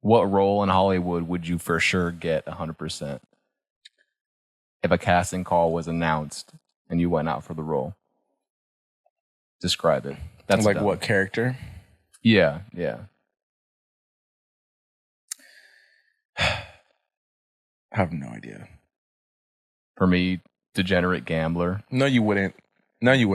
What role in Hollywood would you for sure get 100% if a casting call was announced and you went out for the role? Describe it. That's like what character? Yeah. I have no idea. For me, degenerate gambler. No, you wouldn't. You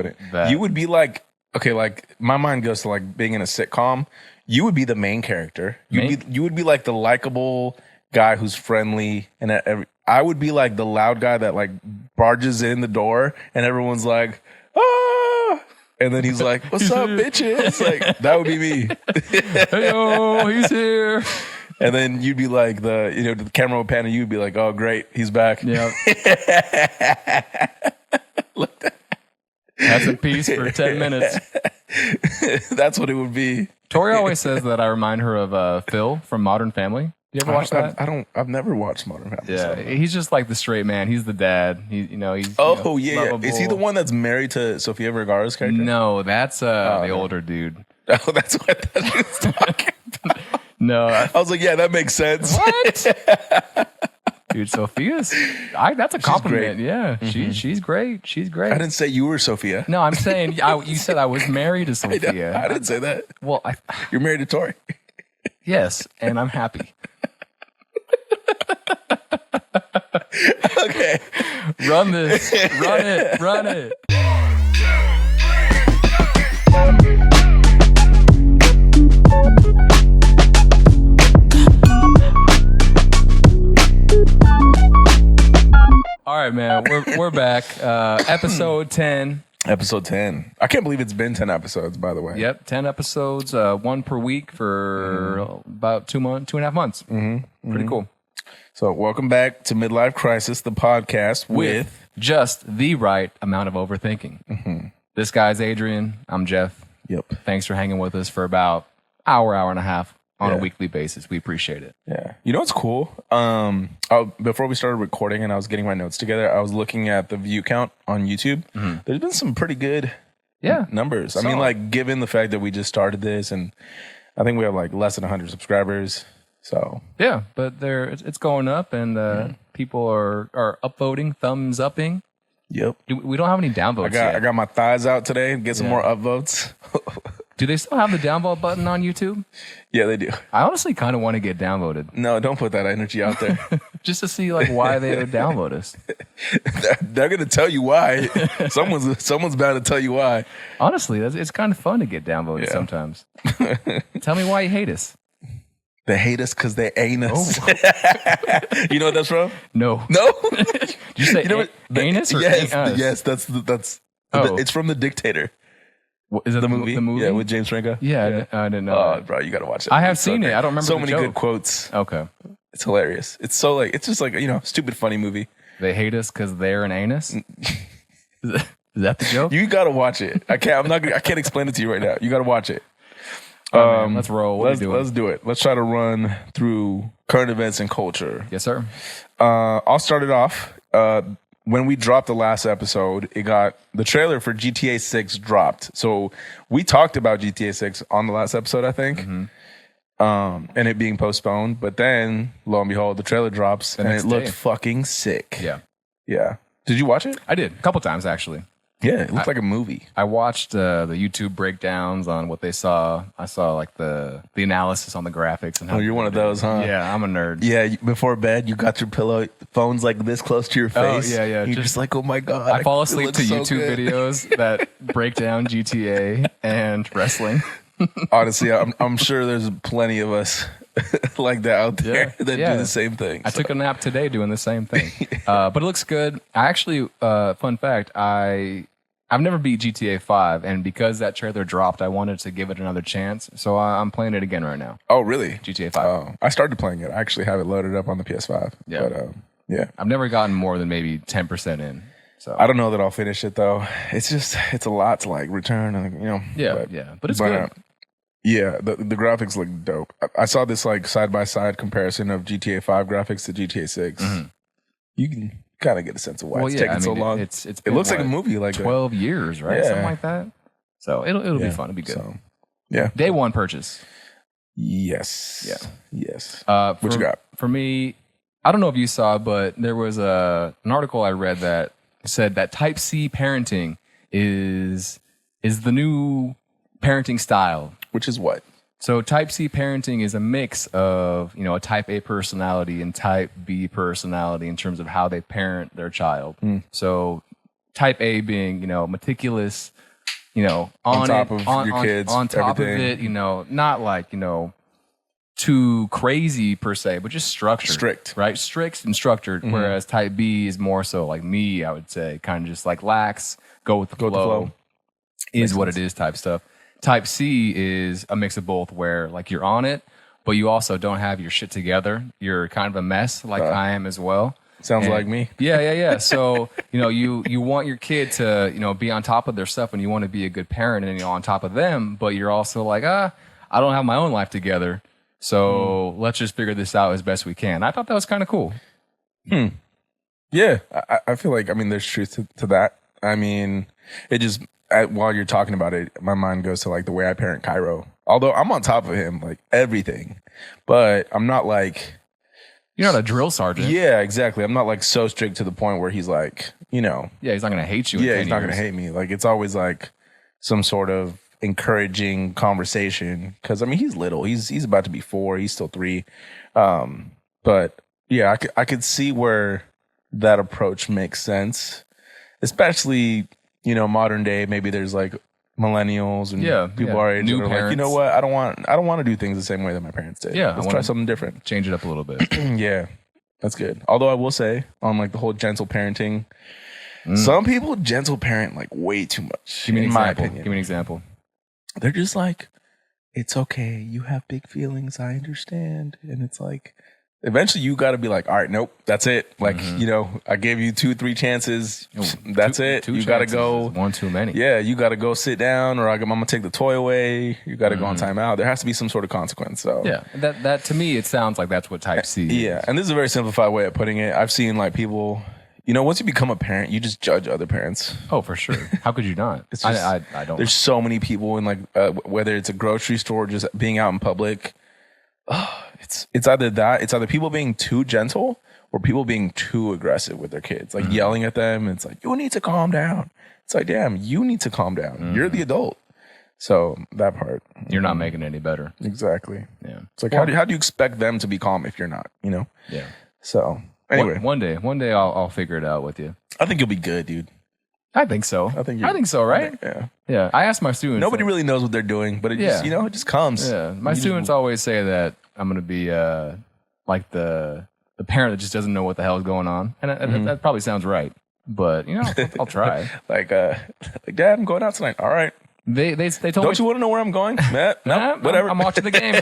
would be like, okay, like my mind goes to like being in a sitcom. You would be the main character. You would be like the likable guy who's friendly, and I would be like the loud guy that like barges in the door, and everyone's like, ah, and then he's like, "What's up, bitches?" Like that would be me. Hey, he's here. And then you'd be like the camera would pan and you'd be like, "Oh, great, he's back." Yeah. That's a piece for 10 minutes. That's what it would be. Tori always says that I remind her of Phil from Modern Family. You ever watch that? I've never watched Modern Family. Yeah, so. He's just like the straight man. He's the dad. He's lovable. Is he the one that's married to Sofia Vergara's character? No, that's the older dude. Oh, that's what he was talking about. No, I was like, yeah, that makes sense. What? Dude, Sophia's that's a compliment. Great. Yeah, mm-hmm. She's great. She's great. I didn't say you were Sophia. No, I'm saying you said I was married to Sophia. I didn't say that. Well, you're married to Tori. Yes, and I'm happy. Okay. Run this. Run it. All right, man. We're back. Episode 10. Episode 10. I can't believe it's been 10 episodes, by the way. Yep, 10 episodes, one per week for about 2.5 months. Mm-hmm. Pretty cool. So welcome back to Midlife Crisis, the podcast with just the right amount of overthinking. Mm-hmm. This guy's Adrian. I'm Jeff. Yep. Thanks for hanging with us for about hour and a half on a weekly basis. We appreciate it. Yeah. You know what's cool? Before we started recording and I was getting my notes together, I was looking at the view count on YouTube. Mm-hmm. There's been some pretty good numbers. I mean, like, given the fact that we just started this and I think we have like less than 100 subscribers. So yeah, but it's going up, and people are upvoting, thumbs upping. Yep. We don't have any downvotes yet. I got my thighs out today and get some more upvotes. Do they still have the downvote button on YouTube? Yeah, they do. I honestly kind of want to get downvoted. No, don't put that energy out there. Just to see like why they would downvote us. They're gonna tell you why. Someone's bound to tell you why. Honestly, it's kind of fun to get downvoted sometimes. Tell me why you hate us. They hate us because they ain't us. Oh. You know what that's from? No. Did you say anus or yes, that's it's from The Dictator. Is it the movie? Yeah, with James Franco. Yeah. I didn't know. Oh, bro, you gotta watch it. I have seen it. I don't remember so the many joke. good quotes. Okay, it's hilarious. It's so like it's just like stupid funny movie. They hate us because they're an anus. Is that the joke? You gotta watch it. I can't explain it to you right now. You gotta watch it. Let's roll. Let's do it. Let's try to run through current events and culture. Yes, sir. I'll start it off. When we dropped the last episode, the trailer for GTA 6 dropped. So we talked about GTA 6 on the last episode, I think, and it being postponed. But then, lo and behold, the trailer drops, and it looked fucking sick. Yeah. Did you watch it? I did a couple times actually. Yeah, it looked like a movie. I watched the YouTube breakdowns on what they saw. I saw like the analysis on the graphics. And how you're one of those, huh? Yeah, I'm a nerd. Yeah, before bed, you got your phone's like this close to your face. Oh, yeah. You're just like, oh my God. I fall asleep to YouTube videos that break down GTA and wrestling. Honestly, I'm sure there's plenty of us like that out there that do the same thing. I took a nap today doing the same thing. But it looks good. I actually, fun fact, I've never beat GTA 5, and because that trailer dropped, I wanted to give it another chance. So I'm playing it again right now. Oh, really? GTA 5. Oh, I started playing it. I actually have it loaded up on the PS5. Yeah. But, I've never gotten more than maybe 10% in. So I don't know that I'll finish it, though. It's a lot to, like, return, But it's good. Yeah, the graphics look dope. I saw this, like, side-by-side comparison of GTA 5 graphics to GTA 6. Mm-hmm. You can kind of get a sense of why it's taking so long. It looks like a movie, like 12 years, right? Something like that. So it'll be fun. It'll be good. So, Day one purchase. Yes. Yeah. Yes. What you got? For me, I don't know if you saw, but there was an article I read that said that Type C parenting is the new parenting style. Which is what? So Type C parenting is a mix of, a Type A personality and Type B personality in terms of how they parent their child. So Type A being, meticulous, on top of your kids, on top everything. of it, not like, too crazy per se, but just structured. Strict. Right? Strict and structured. Whereas Type B is more so like me, I would say, kind of just like lax, go with the flow. Is what it is type stuff. Type C is a mix of both where like you're on it, but you also don't have your shit together. You're kind of a mess like I am as well. Sounds like me. Yeah. So, you want your kid to, be on top of their stuff and you want to be a good parent and, on top of them, but you're also like, I don't have my own life together. So let's just figure this out as best we can. I thought that was kind of cool. Yeah. I feel like, there's truth to that. It just, while you're talking about it, my mind goes to like the way I parent Cairo. Although I'm on top of him, like everything, but I'm not like... You're not a drill sergeant. Yeah, exactly. I'm not like so strict to the point where he's like, Yeah, he's not going to hate you. Yeah, he's not going to hate me. Like it's always like some sort of encouraging conversation. Cause he's little. He's about to be 4. He's still 3. But yeah, I could see where that approach makes sense, especially, modern day. Maybe there's like millennials and people our age new are parents. like, you know what? I don't want to do things the same way that my parents did. Yeah, let's try something different. Change it up a little bit. Yeah, that's good. Although I will say on like the whole gentle parenting, some people gentle parent like way too much. Give me an my example. opinion. Give me an example. They're just like, it's okay. You have big feelings. I understand. And it's like, eventually you got to be like, all right, nope, that's it. Like, I gave you 2-3 chances. That's it. You got to go. One too many. Yeah, you got to go sit down or I'm going to take the toy away. You got to go on timeout. There has to be some sort of consequence. So yeah, that to me, it sounds like that's what Type C is. Yeah, and this is a very simplified way of putting it. I've seen like people, once you become a parent, you just judge other parents. Oh, for sure. How could you not? It's just, I don't. There's so many people in like, whether it's a grocery store, or just being out in public. It's either that, it's either people being too gentle or people being too aggressive with their kids, like yelling at them. It's like, you need to calm down. It's like, damn, you need to calm down. You're the adult. So that part, you're not making it any better. Exactly. Yeah. It's like, how do you expect them to be calm if you're not? Yeah. So anyway, one day I'll figure it out with you. I think you'll be good, dude. I think so. I think so, right? Yeah. I ask my students. Nobody really knows what they're doing, but it just, it just comes. Yeah. My students always say that I'm going to be like the parent that just doesn't know what the hell is going on. And that probably sounds right. But, I'll try. like, Dad, I'm going out tonight. All right. They told me. Don't you want to know where I'm going? No, whatever. I'm watching the game.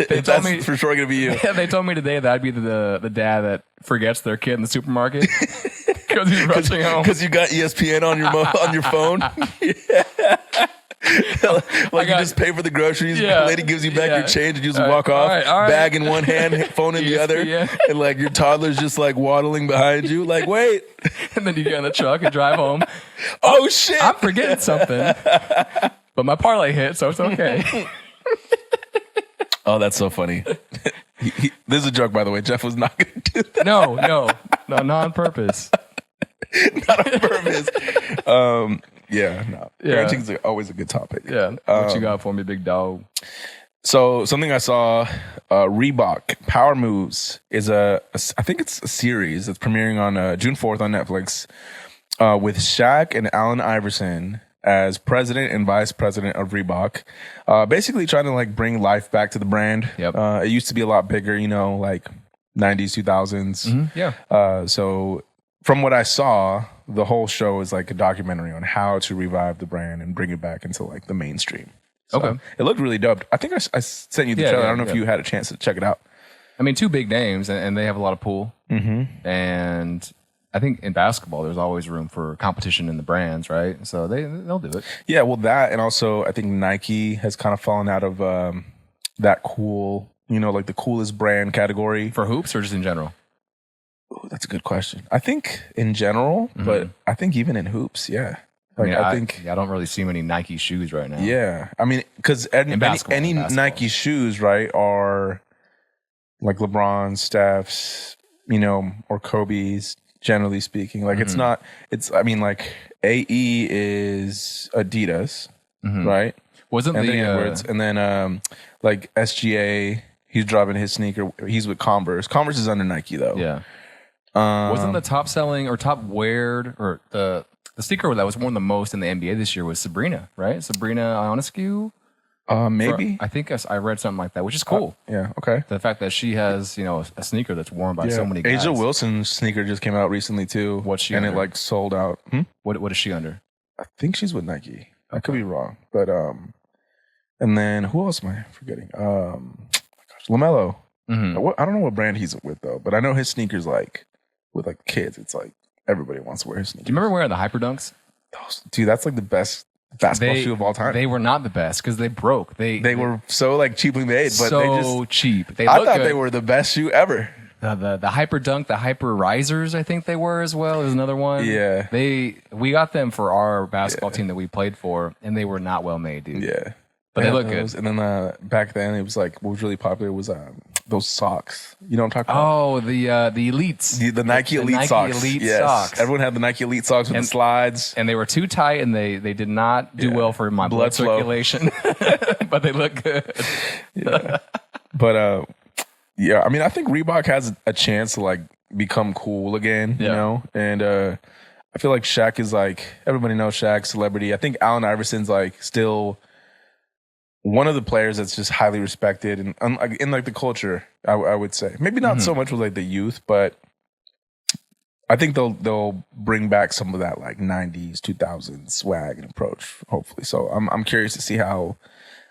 they told me for sure going to be you. They told me today that I'd be the dad that forgets their kid in the supermarket because he's rushing home. Because you got ESPN on your phone. Like you just pay for the groceries. The lady gives you back your change and you just walk off. Bag in one hand, phone in the other, and like your toddler's just like waddling behind you. Like wait, and then you get in the truck and drive home. Oh shit! I'm forgetting something, but my parlay hit, so it's okay. Oh, that's so funny. This is a joke, by the way. Jeff was not going to do that. No, not on purpose. Not on purpose. Yeah, no. Parenting is always a good topic. Yeah. What you got for me, big dog? So something I saw, Reebok Power Moves is I think it's a series that's premiering on June 4th on Netflix with Shaq and Iverson as president and vice president of Reebok, basically trying to like bring life back to the brand. Yep. It used to be a lot bigger, like 90s, 2000s. Yeah. So from what I saw, the whole show is like a documentary on how to revive the brand and bring it back into like the mainstream. So okay. It looked really dope. I think I sent you the trailer. I don't know if you had a chance to check it out. I mean, 2 big names, and they have a lot of pull. Mm-hmm. And I think in basketball, there's always room for competition in the brands, right? So they'll do it. Yeah, well, that, and also I think Nike has kind of fallen out of that cool, like the coolest brand category. For hoops or just in general? Ooh, that's a good question. I think in general, but I think even in hoops, yeah. Like, I think I don't really see many Nike shoes right now. Yeah, I mean, because any Nike shoes, right, are like LeBron, Steph's, or Kobe's. Generally speaking, like it's not. I mean, like AE is Adidas, right? Wasn't and the then Edwards, and then like SGA, he's dropping his sneaker. He's with Converse. Converse is under Nike though. Yeah. Wasn't the top selling or top weared or the sneaker that was worn the most in the NBA this year was Sabrina, right? Sabrina Ionescu. Maybe. I think I read something like that, which is cool. Yeah. Okay. The fact that she has, a sneaker that's worn by so many guys. Asia Wilson's sneaker just came out recently too. What's she and under? It like sold out. What is she under? I think she's with Nike. I could be wrong, but and then who else am I forgetting? LaMelo. I don't know what brand he's with though, but I know his sneakers like with like kids. It's like everybody wants to wear his sneakers. Do you remember wearing the Hyperdunks? Dude, that's like the best basketball shoe of all time. They were not the best because they broke. They were so like cheaply made, but so they just cheap. I thought they were the best shoe ever. The Hyperdunk, the Hyper Risers, I think they were as well. Is another one. Yeah, we got them for our basketball team that we played for, and they were not well made, dude. Yeah, but they look good. And then back then it was like what was really popular was those socks. You know what I'm talking about? Oh, the Elites, the Nike Elite socks. Nike Elite socks. Everyone had the Nike Elite socks with the slides, and they were too tight, and they did not do well for my blood circulation. But they look good. Yeah, but yeah, I mean, I think Reebok has a chance to like become cool again, you know? And I feel like Shaq is like, everybody knows Shaq, celebrity. I think Allen Iverson's like still one of the players that's just highly respected and in like the culture, I would say. Maybe not so much with like the youth, but I think they'll bring back some of that like 90s, 2000s swag and approach, hopefully. So I'm curious to see how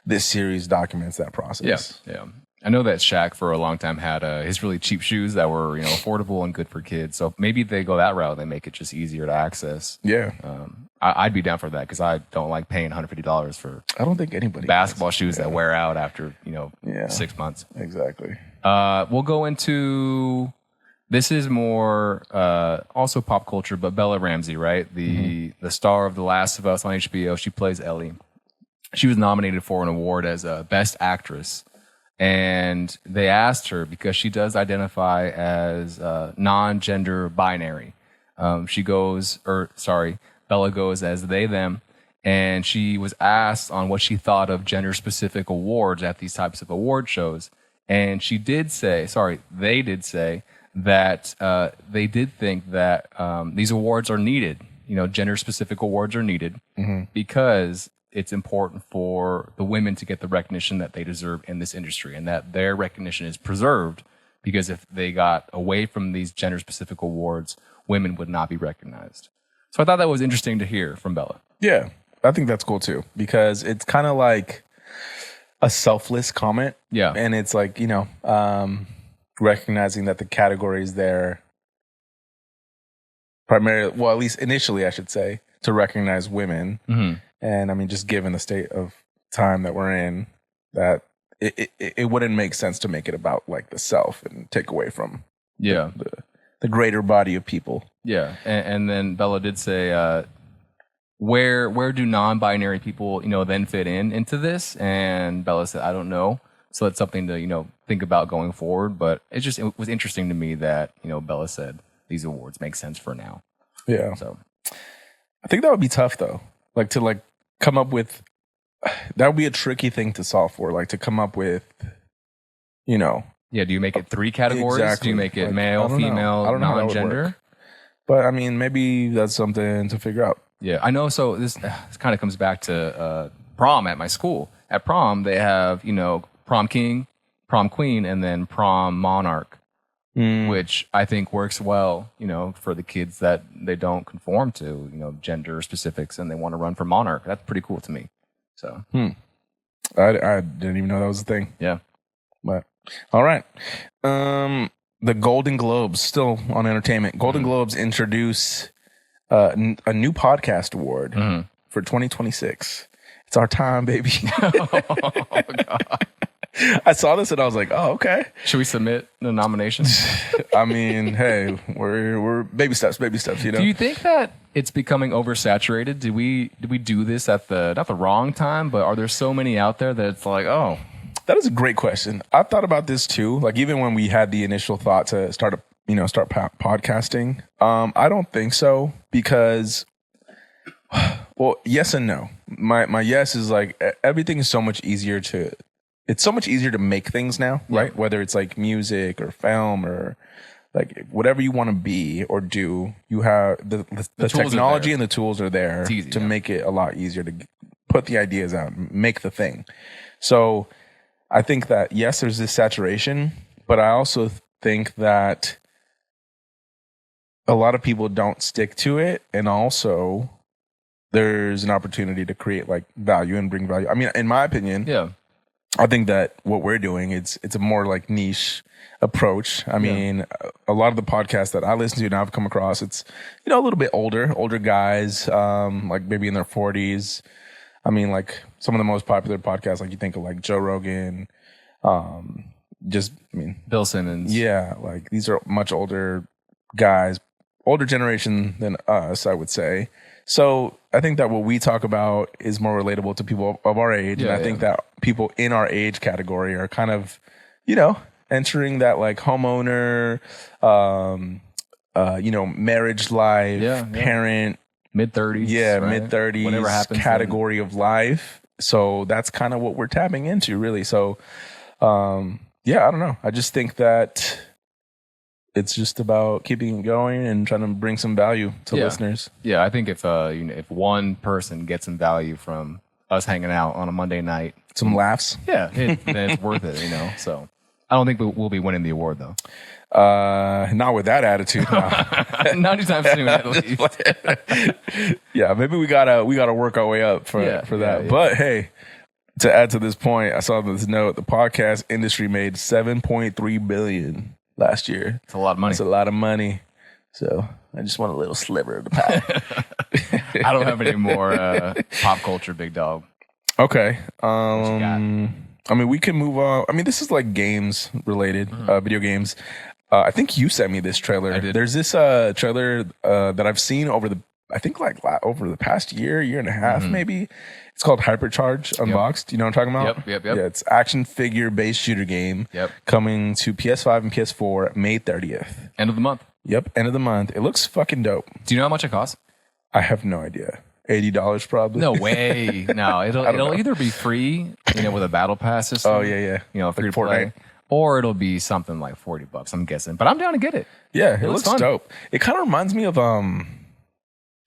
this series documents that process. Yeah. I know that Shaq for a long time had his really cheap shoes that were affordable and good for kids. So maybe they go that route. They make it just easier to access. Yeah, I'd be down for that because I don't like paying $150 for. I don't think anybody basketball shoes that wear out after 6 months. Exactly. We'll go into. This is more also pop culture, but Bella Ramsey, right? The star of The Last of Us on HBO. She plays Ellie. She was nominated for an award as Best Actress. And they asked her because she does identify as non-gender binary. Bella goes as they, them. And she was asked on what she thought of gender-specific awards at these types of award shows. And they did say that they did think that these awards are needed. Gender-specific awards are needed because it's important for the women to get the recognition that they deserve in this industry and that their recognition is preserved, because if they got away from these gender-specific awards, women would not be recognized. So I thought that was interesting to hear from Bella. Yeah, I think that's cool too, because it's kind of like a selfless comment. Yeah. And it's like, recognizing that the category is there primarily, well, at least initially, I should say, to recognize women. And I mean, just given the state of time that we're in, that it wouldn't make sense to make it about like the self and take away from the greater body of people. Yeah. And then Bella did say, where do non-binary people, then fit into this? And Bella said, I don't know. So it's something to, think about going forward. But it was interesting to me that, Bella said these awards make sense for now. Yeah. So I think that would be tough though. Like to come up with, that would be a tricky thing to solve for. Like to come up with, Yeah, do you make it 3 categories? Exactly. Do you make it male, female, non-gender? But I mean, maybe that's something to figure out. Yeah, I know. So this kind of comes back to prom at my school. At prom, they have, prom king, prom queen, and then prom monarch. Which I think works well, for the kids that they don't conform to, gender specifics and they want to run for monarch. That's pretty cool to me. So, I didn't even know that was a thing. Yeah. But all right. The Golden Globes, still on entertainment. Golden Globes introduce a new podcast award for 2026. It's our time, baby. Oh, God. I saw this and I was like, oh, okay. Should we submit the nominations? I mean, hey, we're baby steps, Do you think that it's becoming oversaturated? Did we do this at the not the wrong time, but are there so many out there that it's like, oh, that is a great question. I've thought about this too. Like even when we had the initial thought to start podcasting, I don't think so because, well, yes and no. My yes is like everything is so much easier to. It's so much easier to make things now, right? Whether it's like music or film or like whatever you want to be or do, you have the technology and the tools are there to make it a lot easier to put the ideas out, make the thing. So I think that, yes, there's this saturation, but I also think that a lot of people don't stick to it. And also there's an opportunity to create like value and bring value. I mean, in my opinion, I think that what we're doing, it's a more like niche approach. I mean, a lot of the podcasts that I listen to and I've come across, it's, a little bit older guys, like maybe in their 40s. I mean, like some of the most popular podcasts, like you think of like Joe Rogan, Bill Simmons. Yeah. Like these are much older guys, older generation than us, I would say. So I think that what we talk about is more relatable to people of our age. And I think that people in our age category are kind of, entering that like homeowner, marriage life, parent. Mid-30s. Yeah, right? Mid-30s category of life. So that's kind of what we're tapping into, really. So, I don't know. I just think that it's just about keeping it going and trying to bring some value to listeners. Yeah, I think if one person gets some value from us hanging out on a Monday night, some laughs, then it's worth it. So I don't think we'll be winning the award though. Not with that attitude. No. Not anytime soon, at least. Yeah, maybe we gotta work our way up for that. Yeah. But hey, to add to this point, I saw this note: the podcast industry made $7.3 billion last year. It's a lot of money. It's a lot of money. So I just want a little sliver of the pie. I don't have any more pop culture, big dog. Okay. I mean, we can move on. I mean, this is like games related, video games. I think you sent me this trailer. I did. There's this trailer that I've seen over the past year and a half, maybe. It's called Hypercharge Unboxed. You know what I'm talking about? Yep. Yeah, it's action figure based shooter game. Coming to PS5 and PS4 May 30th. End of the month. Yep, end of the month. It looks fucking dope. Do you know how much it costs? I have no idea. $80 probably. No way. No, it'll either be free, with a battle pass system. Oh yeah. Free to play, or it'll be something like $40. I'm guessing, but I'm down to get it. Yeah, it looks dope. It kind of reminds me of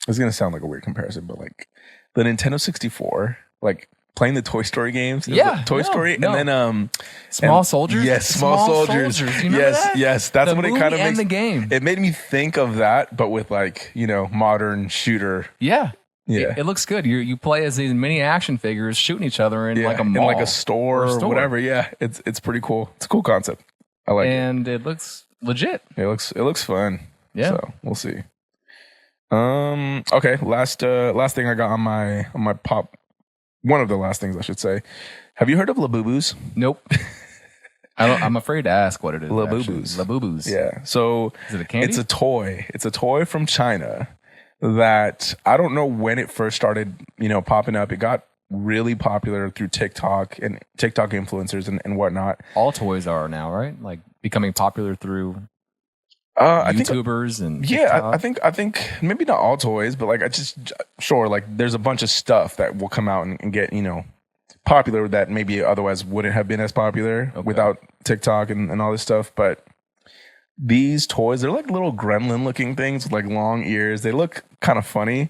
It's gonna sound like a weird comparison, but like the Nintendo 64, like playing the Toy Story games. Toy Story, and then Small Soldiers. Yes, Small Soldiers. Do you remember that? Yes. That's the what it kind of makes. The game. It made me think of that, but with like modern shooter. Yeah. Yeah, it looks good. You play as these mini action figures shooting each other in like a mall, in like a store or whatever. Yeah, it's pretty cool. It's a cool concept. I like it, and it looks legit. It looks fun. Yeah, so we'll see. Okay. Last thing I got on my pop. One of the last things I should say. Have you heard of Labubu's? Nope. I'm afraid to ask what it is. Labubu's. Yeah. So is it a candy? It's a toy. It's a toy from China. That I don't know when it first started, popping up. It got really popular through TikTok and TikTok influencers and whatnot. All toys are now, right? Like becoming popular through YouTubers and TikTok. I think maybe not all toys, but like like there's a bunch of stuff that will come out and get popular that maybe otherwise wouldn't have been as popular without TikTok and all this stuff, but. These toys, they're like little gremlin looking things with like long ears. They look kind of funny.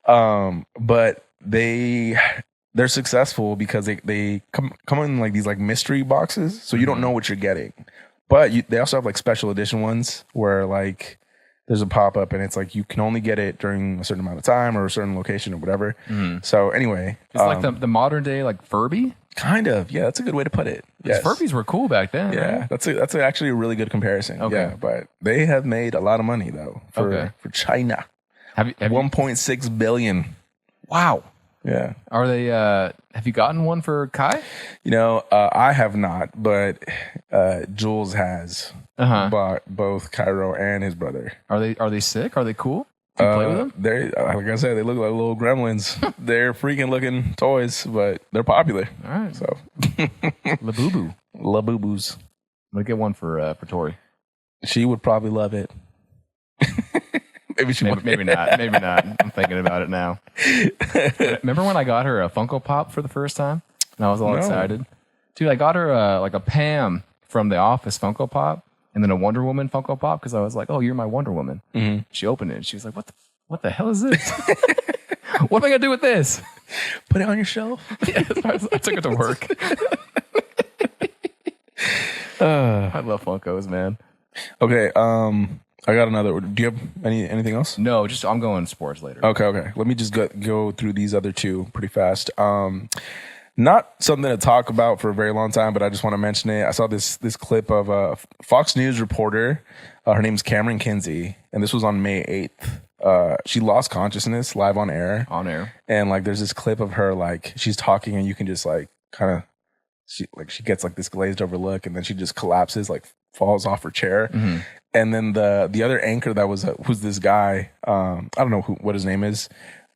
But they're successful because they come in like these like mystery boxes. So you don't know what you're getting. But they also have like special edition ones where like there's a pop-up and it's like you can only get it during a certain amount of time or a certain location or whatever. So anyway. It's like the modern day like Furby? Kind of. Yeah, that's a good way to put it. Yes. Furbies were cool back then. Yeah, right? that's actually a really good comparison. Okay. Yeah, but they have made a lot of money though for China. Have you 1.6 billion. Wow. Yeah. Are they? Have you gotten one for Kai? I have not, but Jules has bought both Cairo and his brother. Are they sick? Are they cool? Do you play with them? They, like I said, they look like little gremlins. They're freaking looking toys, but they're popular. All right. So, Labubu. Labubus. I'm gonna get one for Tori. She would probably love it. Maybe not. Maybe not. I'm thinking about it now. Remember when I got her a Funko Pop for the first time? And I was all excited. Dude, I got her like a Pam from The Office Funko Pop, and then a Wonder Woman Funko Pop because I was like, "Oh, you're my Wonder Woman." Mm-hmm. She opened it and she was like, "What the hell is this? What am I gonna do with this? Put it on your shelf." Yeah, I took it to work. I love Funkos, man. Okay, I got another. Do you have anything else? No, just I'm going sports later. Okay. Let me just go through these other two pretty fast. Not something to talk about for a very long time, but I just want to mention it. I saw this clip of a Fox News reporter. Her name's Cameron Kinsey, and this was on May 8th. She lost consciousness live on air. And like there's this clip of her like she's talking and you can just like kind of she gets like this glazed over look and then she just collapses, like falls off her chair. Mm-hmm. And then the other anchor that was who's this guy, I don't know what his name is,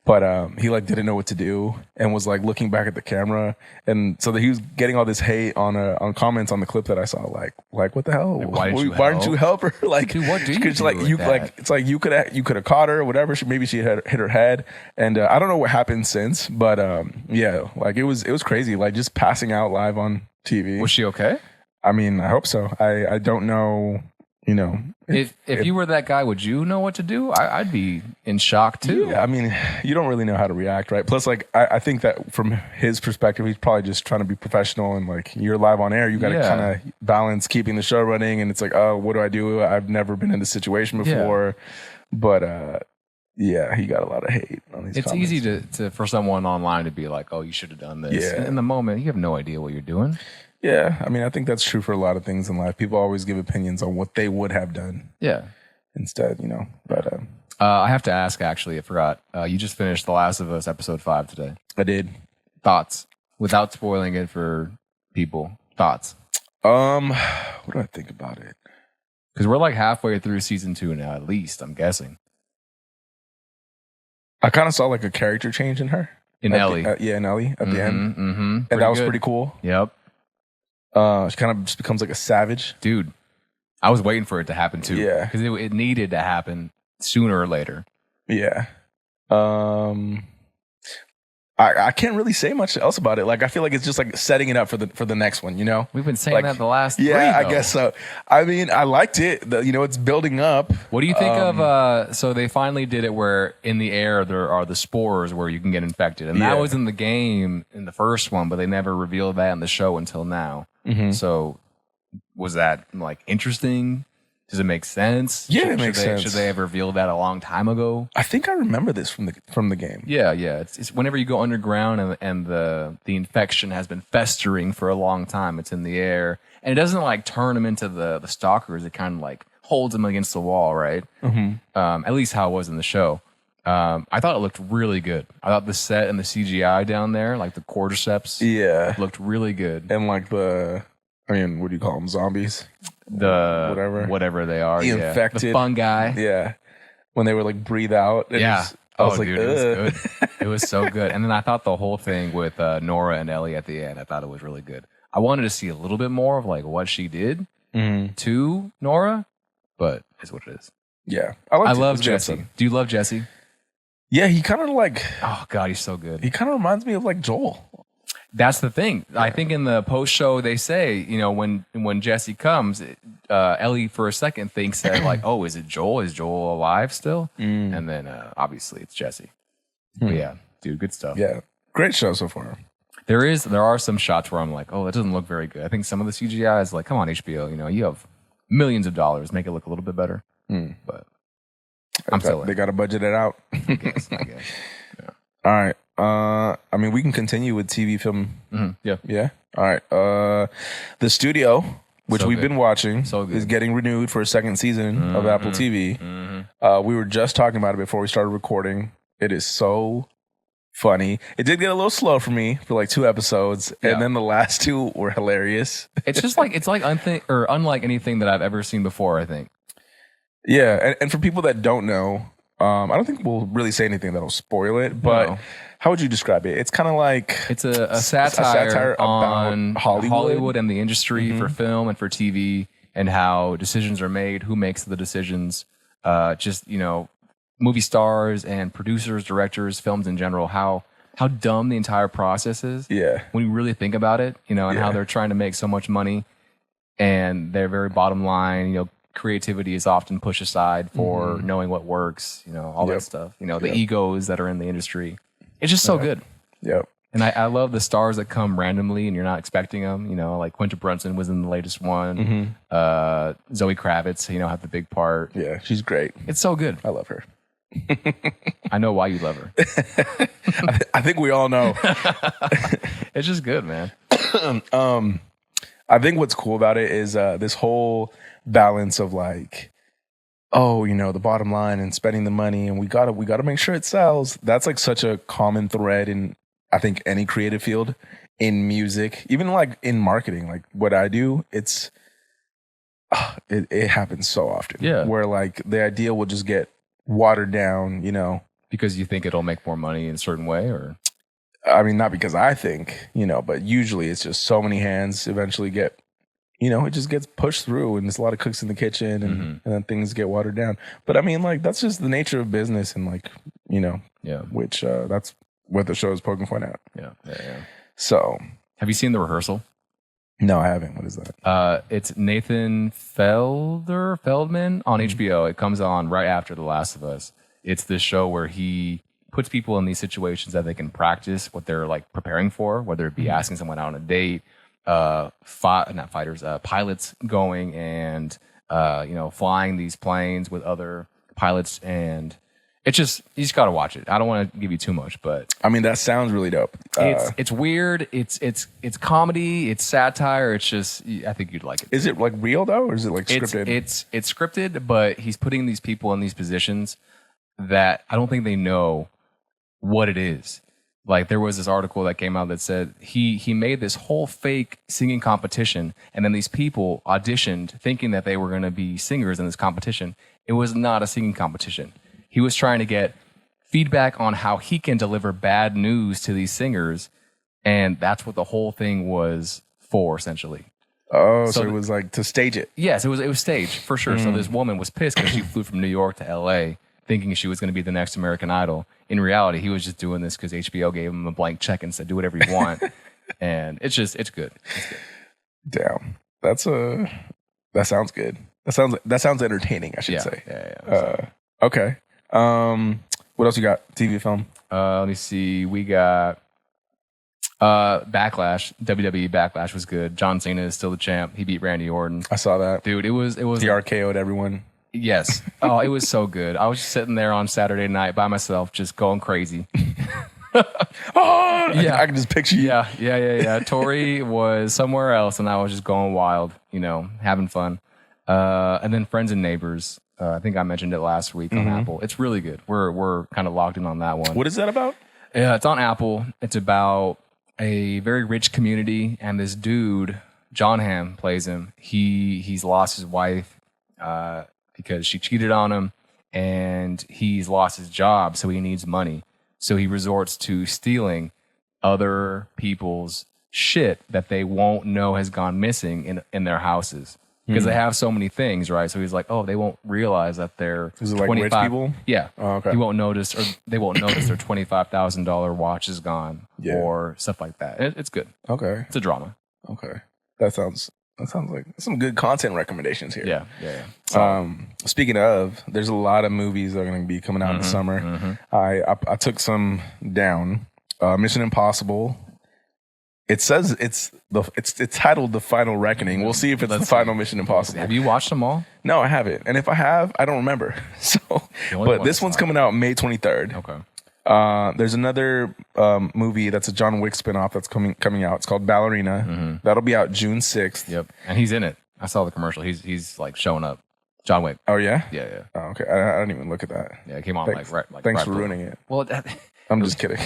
but he like didn't know what to do and was like looking back at the camera, and so that he was getting all this hate on comments on the clip that I saw, like what the hell? Why didn't you help her? Like, dude, what do you do like with you that? like it's like you could have caught her or whatever. Maybe she had hit her head, and I don't know what happened since, but yeah, like it was crazy, like just passing out live on TV. Was she okay? I mean, I hope so. I don't know. You know, if you were that guy, would you know what to do? I'd be in shock too. Yeah, I mean, you don't really know how to react, right? Plus, like, I think that from his perspective, he's probably just trying to be professional, and like, you're live on air, you got to kind of balance keeping the show running, and it's like, oh, what do I do? I've never been in this situation before, but yeah, he got a lot of hate on these. It's comments. easy to for someone online to be like, oh, you should have done this. Yeah. In the moment, you have no idea what you're doing. Yeah, I mean, I think that's true for a lot of things in life. People always give opinions on what they would have done. Yeah. Instead, you know. But I have to ask. Actually, I forgot. You just finished The Last of Us episode 5 today. I did. Thoughts, without spoiling it for people. Thoughts. What do I think about it? Because we're like halfway through season 2 now, at least. I'm guessing. I kind of saw like a character change in her. In Ellie. In Ellie at the end. Mm-hmm. And that was pretty cool. Yep. She kind of just becomes like a savage. Dude, I was waiting for it to happen too. Yeah. Because it needed to happen sooner or later. Yeah. I can't really say much else about it. Like, I feel like it's just like setting it up for the next one, you know? We've been saying like, that the last three, I guess so. I mean, I liked it. You know, it's building up. What do you think of, so they finally did it where in the air there are the spores where you can get infected. And that was in the game in the first one, but they never revealed that in the show until now. Mm-hmm. So was that like interesting? Does it make sense? Yeah, it makes sense. Should they have revealed that a long time ago? I think I remember this from the game. Yeah. It's whenever you go underground and the infection has been festering for a long time. It's in the air, and it doesn't like turn them into the stalkers. It kind of like holds them against the wall, right? Mm-hmm. At least how it was in the show. I thought it looked really good. I thought the set and the CGI down there, like the cordyceps, looked really good. And like what do you call them? Zombies? Whatever they are, infected, the fungi. Yeah, when they were like breathe out. I was like, dude, it was good. It was so good. And then I thought the whole thing with Nora and Ellie at the end, I thought it was really good. I wanted to see a little bit more of like what she did to Nora, but it's what it is. Yeah, I love Jesse. Do you love Jesse? Yeah, he kind of like. Oh God, he's so good. He kind of reminds me of like Joel. That's the thing. Yeah. I think in the post show they say, you know, when Jesse comes, Ellie for a second thinks that like, oh, is it Joel? Is Joel alive still? And then obviously it's Jesse. But yeah, dude, good stuff. Yeah, great show so far. There are some shots where I'm like, oh, that doesn't look very good. I think some of the CGI is like, come on, HBO, you know, you have millions of dollars, make it look a little bit better. But they got to budget it out. I guess. Yeah. All right. I mean, we can continue with TV film. Mm-hmm. Yeah. All right. The Studio, which we've been watching, is getting renewed for a second season of Apple TV. Mm-hmm. We were just talking about it before we started recording. It is so funny. It did get a little slow for me for like 2 episodes, and then the last 2 were hilarious. It's just like unlike anything that I've ever seen before, I think. Yeah, and for people that don't know, I don't think we'll really say anything that'll spoil it, but No. how would you describe it? It's kind of like it's a satire on about Hollywood and the industry for film and for TV, and how decisions are made, who makes the decisions, just, you know, movie stars and producers, directors, films in general, how dumb the entire process is. Yeah. When you really think about it, you know, and how they're trying to make so much money, and they're very bottom line, you know, creativity is often pushed aside for knowing what works, you know, all that stuff, you know, the egos that are in the industry. It's just so good. Yep. And I love the stars that come randomly and you're not expecting them. You know, like Quinta Brunson was in the latest one. Zoe Kravitz, you know, had the big part. Yeah, she's great. It's so good. I love her. I know why you love her. I think we all know. It's just good, man. I think what's cool about it is this whole balance of like, oh, you know, the bottom line and spending the money, and we gotta make sure it sells. That's like such a common thread in, I think, any creative field, in music, even like in marketing. Like what I do, it happens so often. Yeah, where like the idea will just get watered down, you know, because you think it'll make more money in a certain way, or I mean, not because I think, you know, but usually it's just so many hands eventually get, you know, it just gets pushed through, and there's a lot of cooks in the kitchen, and then things get watered down. But I mean, like, that's just the nature of business, and like, you know, which that's what the show is poking fun at. Yeah. So, have you seen The Rehearsal? No, I haven't. What is that? It's Nathan Feldman on HBO. It comes on right after The Last of Us. It's this show where he puts people in these situations that they can practice what they're like preparing for, whether it be asking someone out on a date, pilots going and you know, flying these planes with other pilots, and it's just, you just gotta watch it. I don't want to give you too much, but I mean, that sounds really dope. It's weird. It's comedy. It's satire. It's just, I think you'd like it. Is it like real though, or is it like scripted? It's scripted, but he's putting these people in these positions that I don't think they know what it is. Like, there was this article that came out that said he made this whole fake singing competition, and then these people auditioned thinking that they were going to be singers in this competition. It was not a singing competition. He was trying to get feedback on how he can deliver bad news to these singers, and that's what the whole thing was for, essentially. Oh, so it was like to stage it. Yes, it was staged for sure. So this woman was pissed because she flew from New York to LA thinking she was going to be the next American Idol. In reality, he was just doing this because HBO gave him a blank check and said, do whatever you want. And it's good. It's good. Damn. That sounds good. That sounds entertaining, I should say. Yeah. Okay. What else you got? TV, film? Let me see. We got Backlash. WWE Backlash was good. John Cena is still the champ. He beat Randy Orton. I saw that. Dude, it was he RKO'd everyone. Yes. Oh, it was so good. I was just sitting there on Saturday night by myself, just going crazy. Oh, yeah. I can just picture you. Yeah. Tori was somewhere else, and I was just going wild, you know, having fun. And then Friends and Neighbors. I think I mentioned it last week on Apple. It's really good. We're kind of locked in on that one. What is that about? Yeah, it's on Apple. It's about a very rich community, and this dude, John Hamm, plays him. He's lost his wife because she cheated on him, and he's lost his job, so he needs money. So he resorts to stealing other people's shit that they won't know has gone missing in their houses. Because they have so many things, right? So he's like, oh, they won't realize that they're Is it like rich people? Yeah. Oh, okay. He won't notice, or they won't notice their $25,000 watch is gone, or stuff like that. It's good. Okay. It's a drama. Okay. That sounds like some good content recommendations here. Yeah. Speaking of, there's a lot of movies that are going to be coming out in the summer. I took some down. Mission Impossible. It says it's titled The Final Reckoning. We'll see if it's the final Mission Impossible. Have you watched them all? No, I haven't. And if I have, I don't remember. So, but this one's coming out May 23rd. Okay. There's another movie that's a John Wick spinoff that's coming out. It's called Ballerina. That'll be out June 6th. Yep. And he's in it. I saw the commercial. He's like showing up. John Wick. Oh yeah. Yeah. Oh, okay. I didn't even look at that. Yeah, it came on Thanks for ruining it. Well, I'm just kidding.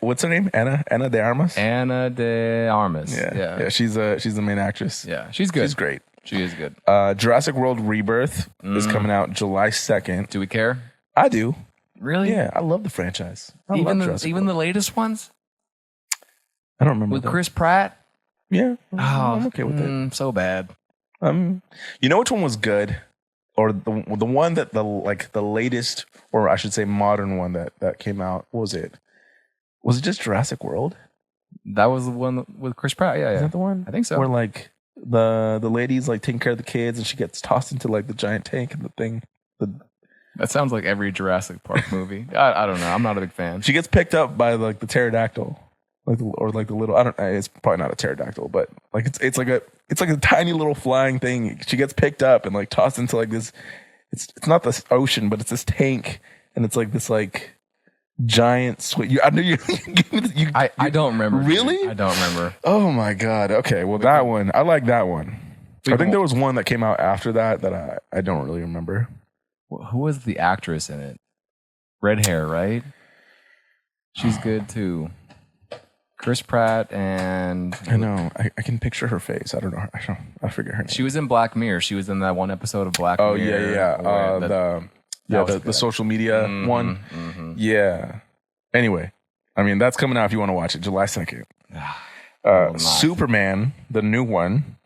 What's her name? Ana de Armas. Ana de Armas. Yeah. She's the main actress. Yeah, she's good. She's great. She is good. Jurassic World Rebirth is coming out July 2nd. Do we care? I do. Really? Yeah, I love the franchise. Even the latest ones? I don't remember with Chris Pratt. Yeah, I'm okay with it. So bad. You know which one was good, or the one that the latest, or I should say modern one that came out. What was it? Was it just Jurassic World? That was the one with Chris Pratt. Yeah, Is that the one? I think so. Where like the lady's like taking care of the kids, and she gets tossed into like the giant tank and the thing. That sounds like every Jurassic Park movie. I don't know. I'm not a big fan. She gets picked up by like the pterodactyl. The little, I don't know, it's probably not a pterodactyl, but like it's like a tiny little flying thing. She gets picked up and like tossed into like this, it's not this ocean, but it's this tank, and it's like this like giant I knew you. I don't remember. Really? Dude. I don't remember. Oh my god. Okay, well that one, I like that one. I think there was one that came out after that I don't really remember. Who was the actress in it? Red hair, right? She's good too. Chris Pratt and I know I can picture her face. I don't know. I forget her name. She was in Black Mirror. She was in that one episode of Black Mirror. Oh yeah. The social media one. Mm-hmm. Yeah. Anyway, I mean that's coming out if you want to watch it, July 2nd. Superman, the new one,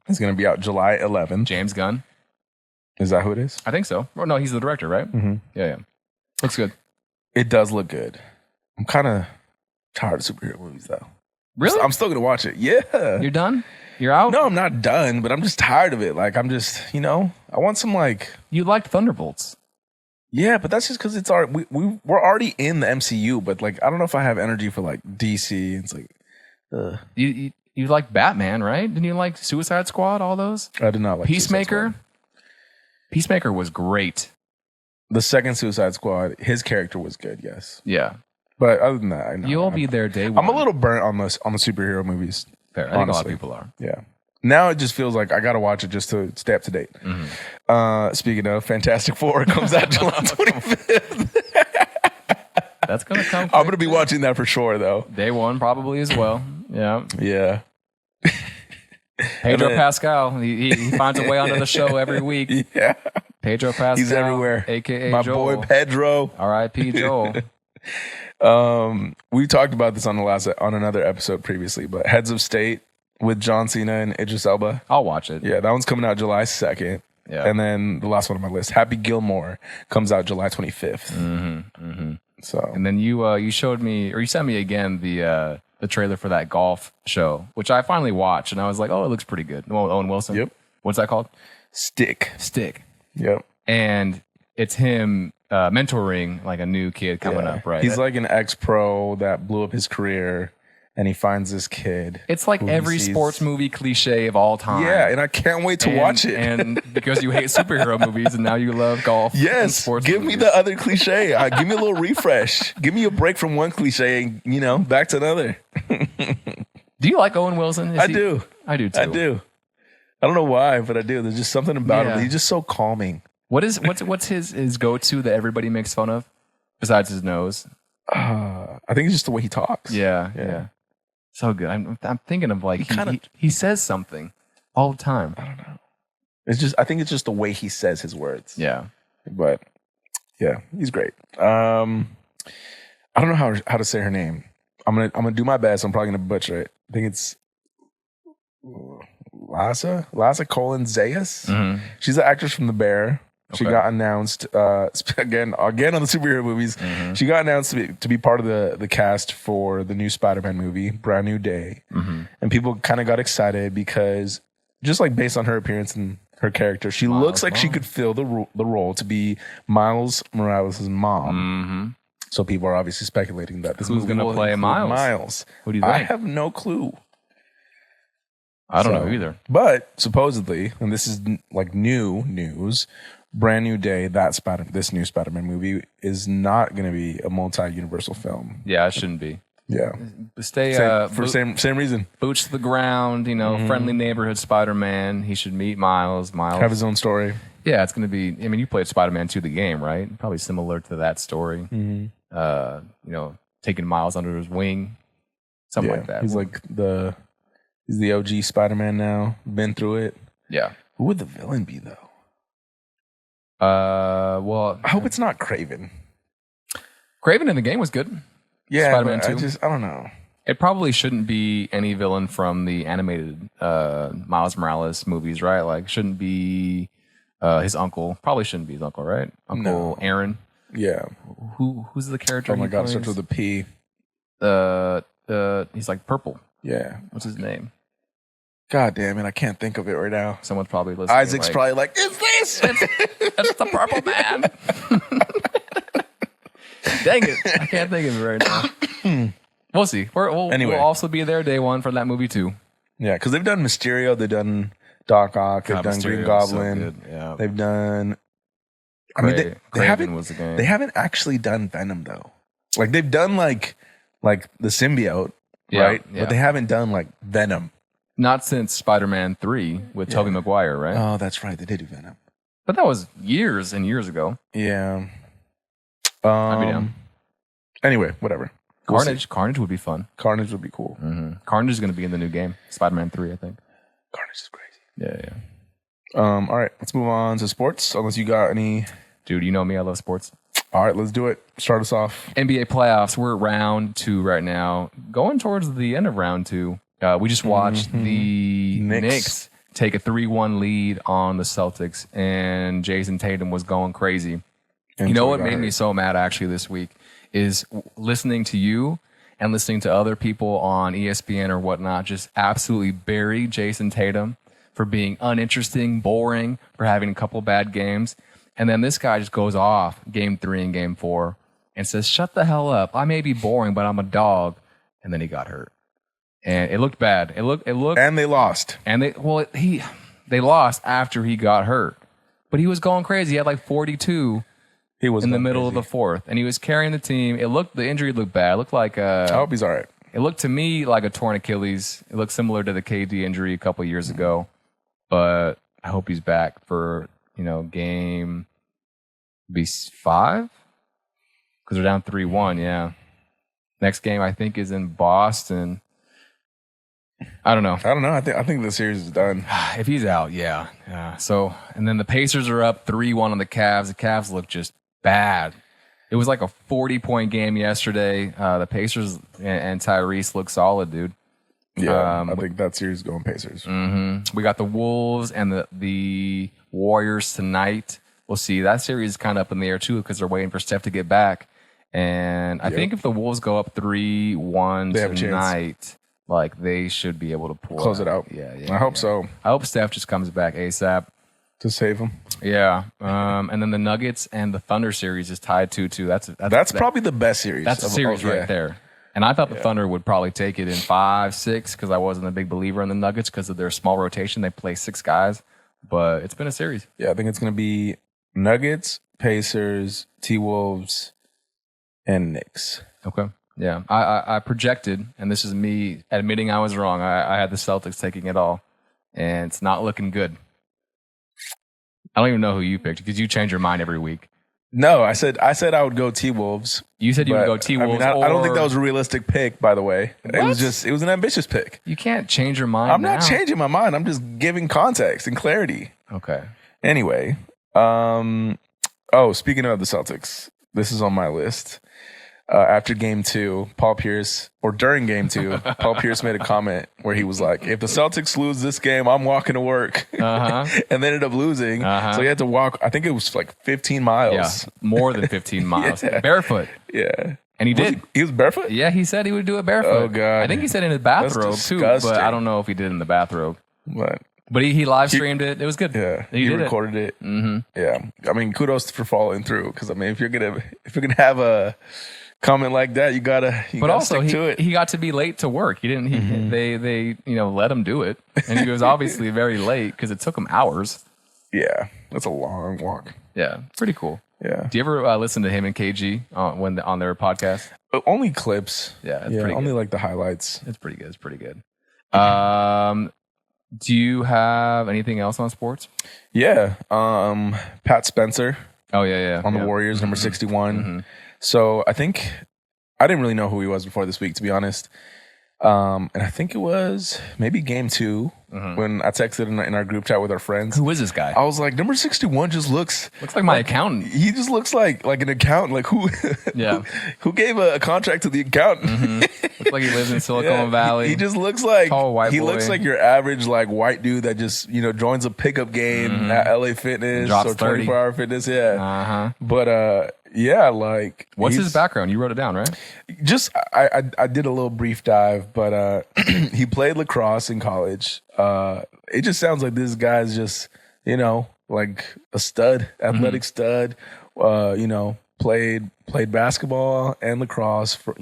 is going to be out July 11th. James Gunn. Is that who it is? I think so. Oh, no, he's the director, right? Mm-hmm. Yeah. Looks good. It does look good. I'm kind of tired of superhero movies, though. Really? I'm still going to watch it. Yeah. You're done? You're out? No, I'm not done, but I'm just tired of it. Like, I'm just, I want some, like... You liked Thunderbolts. Yeah, but that's just because it's already... We're already in the MCU, but, like, I don't know if I have energy for, like, DC. It's like... You like Batman, right? Didn't you like Suicide Squad, all those? I did not like Peacemaker? Peacemaker was great. The second Suicide Squad, his character was good, yes. Yeah. But other than that, you'll be there day one. I'm a little burnt on the superhero movies. Fair. I think a lot of people are. Yeah. Now it just feels like I got to watch it just to stay up to date. Mm-hmm. Speaking of, Fantastic Four comes out July 25th. That's going to come quick. I'm going to be watching that for sure, though. Day one probably as well. Yeah. Yeah. Pedro Pascal. He finds a way onto the show every week. Yeah. Pedro Pascal. He's everywhere. A.K.A. My Joel. boy Pedro. R.I.P. Joel. We talked about this on another episode previously, but Heads of State with John Cena and Idris Elba. I'll watch it. Yeah, that one's coming out July 2nd. Yeah. And then the last one on my list, Happy Gilmore, comes out July 25th. Mm-hmm. Mm-hmm. So, and then you showed me, or you sent me again the trailer for that golf show, which I finally watched, and I was like, oh, it looks pretty good. Owen Wilson. Yep. What's that called? Stick. Yep. And it's him mentoring like a new kid coming up, right? He's like an ex-pro that blew up his career, and he finds this kid. It's like every sports movie cliche of all time. Yeah, and I can't wait to watch it. And because you hate superhero movies, and now you love golf. Yes, and sports give movies. me the other cliche. Give me a little refresh. Give me a break from one cliche, and back to another. Do you like Owen Wilson? I do. I do too. I do. I don't know why, but I do. There's just something about him. He's just so calming. What's his go-to that everybody makes fun of besides his nose? I think it's just the way he talks. Yeah. So good. I'm thinking of like he says something all the time. I don't know. I think it's just the way he says his words. Yeah. But yeah, he's great. I don't know how to say her name. I'm gonna do my best. I'm probably gonna butcher it. I think it's Lassa Zayas. Mm-hmm. She's the actress from The Bear. She Okay. got announced again on the superhero movies. Mm-hmm. She got announced to be part of the cast for the new Spider-Man movie, Brand New Day. Mm-hmm. And people kind of got excited because just like based on her appearance and her character, she looks like she could fill the role to be Miles Morales' mom. Mm-hmm. So people are obviously speculating that this Who's movie will play include Miles? Who do you think? I have no clue. I don't know either. But supposedly, and this is like new news, Brand New Day, this new Spider-Man movie is not going to be a multi-universal film. Yeah, it shouldn't be. Yeah. Stay same reason. Boots to the ground, friendly neighborhood Spider-Man. He should meet Miles. Have his own story. Yeah, it's going to be, you played Spider-Man 2 the game, right? Probably similar to that story. Mm-hmm. Taking Miles under his wing. Something like that. He's like he's the OG Spider-Man now. Been through it. Yeah. Who would the villain be though? Well, I hope it's not Kraven. Kraven in the game was good. Yeah, Spider-Man 2. I don't know. It probably shouldn't be any villain from the animated Miles Morales movies, right? Like, shouldn't be his uncle. Probably shouldn't be his uncle, right? Uncle Aaron. Yeah. Who's the character? Oh my God, it starts with a P. He's like purple. Yeah. What's his name? God damn it, I can't think of it right now. Someone's probably listening. Isaac's probably like, is this? It's the purple man. Dang it. I can't think of it right now. We'll see. We'll also be there day one for that movie too. Yeah, because they've done Mysterio, they've done Doc Ock, they've done Green Goblin. So yeah. They've done... they haven't actually done Venom though. Like they've done like the symbiote, right? Yeah. But they haven't done like Venom. Not since Spider-Man 3 with Tobey Maguire, right? Oh, that's right. They did do Venom. But that was years and years ago. Yeah. I'd be down. Anyway, whatever. Carnage would be fun. Carnage would be cool. Mm-hmm. Carnage is going to be in the new game, Spider-Man 3, I think. Carnage is crazy. Yeah. All right, let's move on to sports. Unless you got any... Dude, you know me. I love sports. All right, let's do it. Start us off. NBA playoffs. We're round 2 right now. Going towards the end of round 2. We just watched the Knicks take a 3-1 lead on the Celtics, and Jason Tatum was going crazy. You know what made me so mad actually this week is listening to you and listening to other people on ESPN or whatnot just absolutely bury Jason Tatum for being uninteresting, boring, for having a couple bad games. And then this guy just goes off game 3 and game 4 and says, shut the hell up. I may be boring, but I'm a dog. And then he got hurt. And it looked bad. It looked and they lost. And they lost after he got hurt. But he was going crazy. He had like 42 He was in the middle of the fourth. And he was carrying the team. The injury looked bad. It looked like I hope he's all right. It looked to me like a torn Achilles. It looked similar to the KD injury a couple years ago. But I hope he's back for, game 5? Because they're down 3-1, yeah. Next game, I think, is in Boston. I don't know. I think the series is done. If he's out, yeah. So, and then the Pacers are up 3-1 on the Cavs. The Cavs look just bad. It was like a 40-point game yesterday. The Pacers and Tyrese look solid, dude. Yeah, I think that series is going Pacers. Mm-hmm. We got the Wolves and the Warriors tonight. We'll see. That series is kind of up in the air, too, because they're waiting for Steph to get back. And I think if the Wolves go up 3-1 tonight, like they should be able to close it out. Yeah. I hope so. I hope Steph just comes back ASAP to save him. Yeah. And then the Nuggets and the Thunder series is tied 2-2. That's probably the best series. That's a series right there. And I thought the Thunder would probably take it in 5-6 because I wasn't a big believer in the Nuggets because of their small rotation. They play 6 guys, but it's been a series. Yeah, I think it's going to be Nuggets, Pacers, T-Wolves, and Knicks. Okay. Yeah. I projected, and this is me admitting I was wrong. I had the Celtics taking it all, and it's not looking good. I don't even know who you picked because you change your mind every week. No, I said I would go T-Wolves. You said you would go T-Wolves. I don't think that was a realistic pick, by the way. What? It was an ambitious pick. You can't change your mind. I'm not changing my mind. I'm just giving context and clarity. Okay. Anyway, speaking of the Celtics, this is on my list. After game 2, during game 2, Paul Pierce made a comment where he was like, if the Celtics lose this game, I'm walking to work. And they ended up losing. So he had to walk, I think it was like 15 miles. Yeah, more than 15 miles. Barefoot. Yeah. And he did. He was barefoot? Yeah, he said he would do it barefoot. Oh, God. I think he said in his bathrobe, too. But I don't know if he did in the bathrobe. But he live streamed it. It was good. Yeah, he recorded it. Mm-hmm. Yeah, I mean, kudos for following through because I mean, if you're gonna have a comment like that, you gotta stick to it. He got to be late to work. He didn't. They let him do it, and he was obviously very late because it took him hours. Yeah, that's a long walk. Yeah, pretty cool. Yeah. Do you ever listen to him and KG on their podcast? Only clips. Yeah, it's pretty only good. Like the highlights. It's pretty good. It's pretty good. Do you have anything else on sports? Yeah. Pat Spencer. Oh, yeah. On the Warriors, number 61. Mm-hmm. So I think I didn't really know who he was before this week, to be honest. And I think it was maybe game 2 when I texted in our group chat with our friends. Who is this guy? I was like, number 61 just looks like my accountant. He just looks like an accountant. Like who who gave a contract to the accountant? Looks like he lives in Silicon Valley. He just looks like tall white boy. Looks like your average like white dude that just joins a pickup game at LA Fitness drops or 24-hour fitness. But like what's his background? You wrote it down, right? Just I did a little brief dive, but he played lacrosse in college. It just sounds like this guy's just like a stud, athletic stud. Played basketball and lacrosse for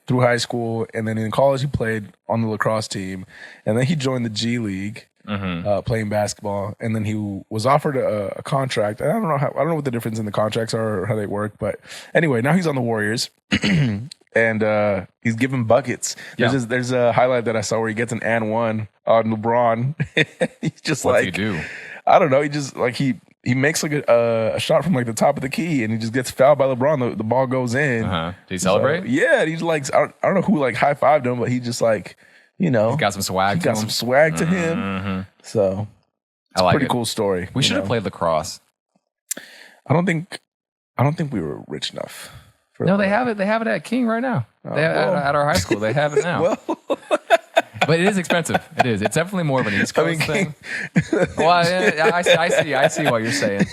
through high school, and then in college he played on the lacrosse team, and then he joined the G League. Playing basketball, and then he was offered a contract. I don't know what the difference in the contracts are or how they work, but anyway, now he's on the Warriors, and he's given buckets. There's a highlight that I saw where he gets an and one on LeBron. He's just What's he do? I don't know. He just like he makes like a shot from like the top of the key, and he just gets fouled by LeBron. The ball goes in. Did he celebrate? So, yeah, he's like I don't know who like high fived him, but he just like. He's got some swag. Some swag to him. So it's a pretty cool story. We should have played lacrosse. I don't think we were rich enough. No, they have it. They have it at King right now. At our high school, they have it now. But it is expensive. It is. It's definitely more of an East Coast thing. Well, I see what you're saying.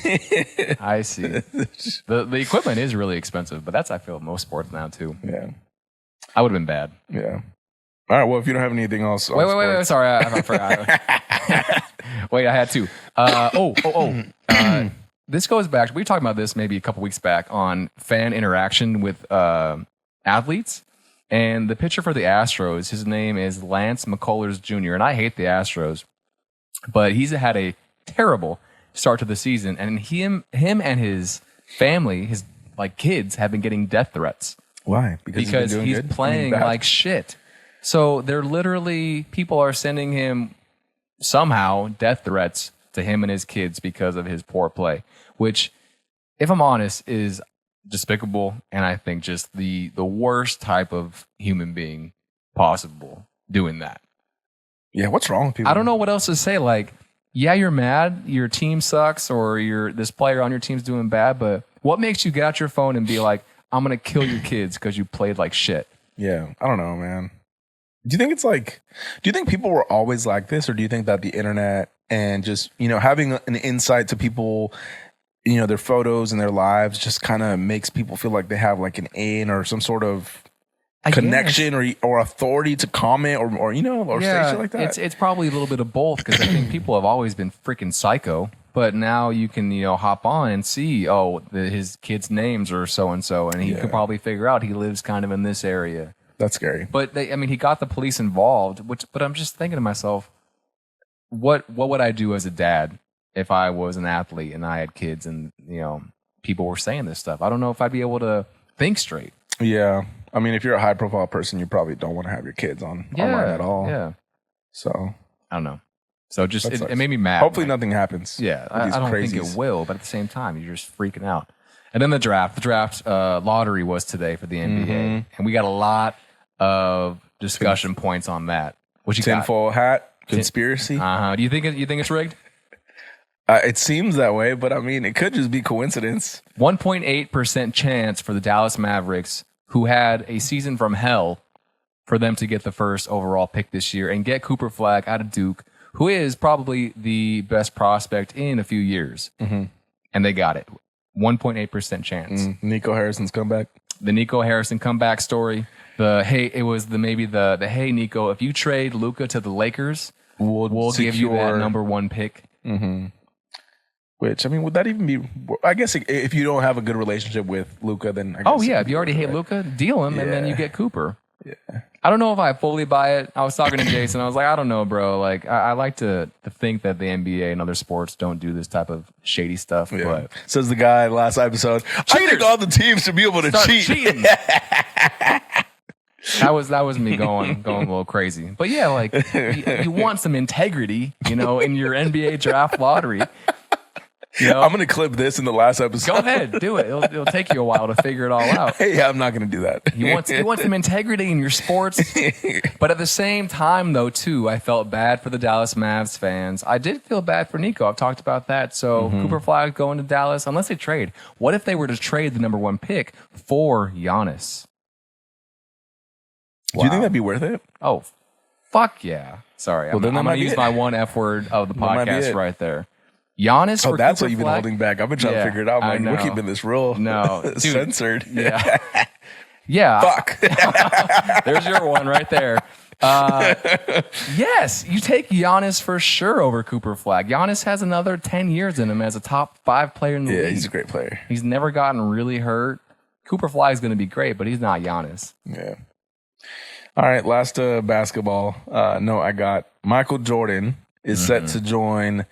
I see. The equipment is really expensive, but that's I feel most sports now too. Yeah, I would have been bad. Yeah. All right. Well, if you don't have anything else, wait. Sorry, I forgot. Wait, I had two. This goes back. We were talking about this maybe a couple weeks back on fan interaction with athletes. And the pitcher for the Astros, his name is Lance McCullers Jr. And I hate the Astros, but he's had a terrible start to the season. And him and his family, his like kids, have been getting death threats. Why? Because he's playing like shit. So they're literally, people are sending him somehow death threats to him and his kids because of his poor play, which, if I'm honest, is despicable. And I think just the worst type of human being possible doing that. Yeah, what's wrong with people? I don't know what else to say. Like, yeah, you're mad, your team sucks, or this player on your team's doing bad, but what makes you get out your phone and be like, I'm going to kill your kids because you played like shit? Yeah, I don't know, man. Do you think people were always like this, or do you think that the internet and just, having an insight to people, their photos and their lives just kind of makes people feel like they have like an in or some sort of connection or authority to comment or say shit like that? It's probably a little bit of both, because I think people have always been freaking psycho, but now you can, hop on and see, his kids' names are so-and-so, and he could probably figure out he lives kind of in this area. That's scary. But he got the police involved, but I'm just thinking to myself, what would I do as a dad if I was an athlete and I had kids and, people were saying this stuff? I don't know if I'd be able to think straight. Yeah. I mean, if you're a high profile person, you probably don't want to have your kids online at all. Yeah. So I don't know. So just it made me mad. Hopefully nothing happens. Yeah. I don't think it will, but at the same time, you're just freaking out. And then the draft lottery was today for the NBA, and we got a lot of discussion points on that. What you got? Tinfoil hat conspiracy. Do you think it's rigged? It seems that way, but I mean, it could just be coincidence. 1.8% chance for the Dallas Mavericks, who had a season from hell, for them to get the first overall pick this year and get Cooper Flag out of Duke, who is probably the best prospect in a few years. And they got it. 1.8% chance. Nico Harrison's comeback. The Nico Harrison comeback story. Hey Nico, if you trade Luka to the Lakers, we'll give you that number one pick. Which, I mean, would that even be? I guess if you don't have a good relationship with Luka, then I guess if you already hate Luka, deal him, and then you get Cooper. Yeah. I don't know if I fully buy it. I was talking to Jason. I was like, I don't know, bro. Like, I like to think that the NBA and other sports don't do this type of shady stuff. Yeah. But says the guy last episode, I think all the teams should be able to cheat. Cheating. That was me going a little crazy. But yeah, like you want some integrity, in your NBA draft lottery. You know? I'm going to clip this in the last episode. Go ahead, do it. It'll take you a while to figure it all out. Hey, I'm not going to do that. He wants some integrity in your sports. But at the same time, though, too, I felt bad for the Dallas Mavs fans. I did feel bad for Nico. I've talked about that. So Cooper Flag going to Dallas, unless they trade. What if they were to trade the number 1 pick for Giannis? Do you think that'd be worth it? Oh, fuck yeah. Sorry. I'm going to use my one F word of the podcast right there. Giannis for that's Cooper what you've been Flag? holding back. I've been trying to figure it out. Man. We're keeping this real dude, censored. Yeah. Yeah. Fuck. There's your one right there. Yes, you take Giannis for sure over Cooper Flag. Giannis has another 10 years in him as a top 5 player in the league. Yeah, he's a great player. He's never gotten really hurt. Cooper Flag is going to be great, but he's not Giannis. Yeah. All right, last basketball. No, I got Michael Jordan is set to join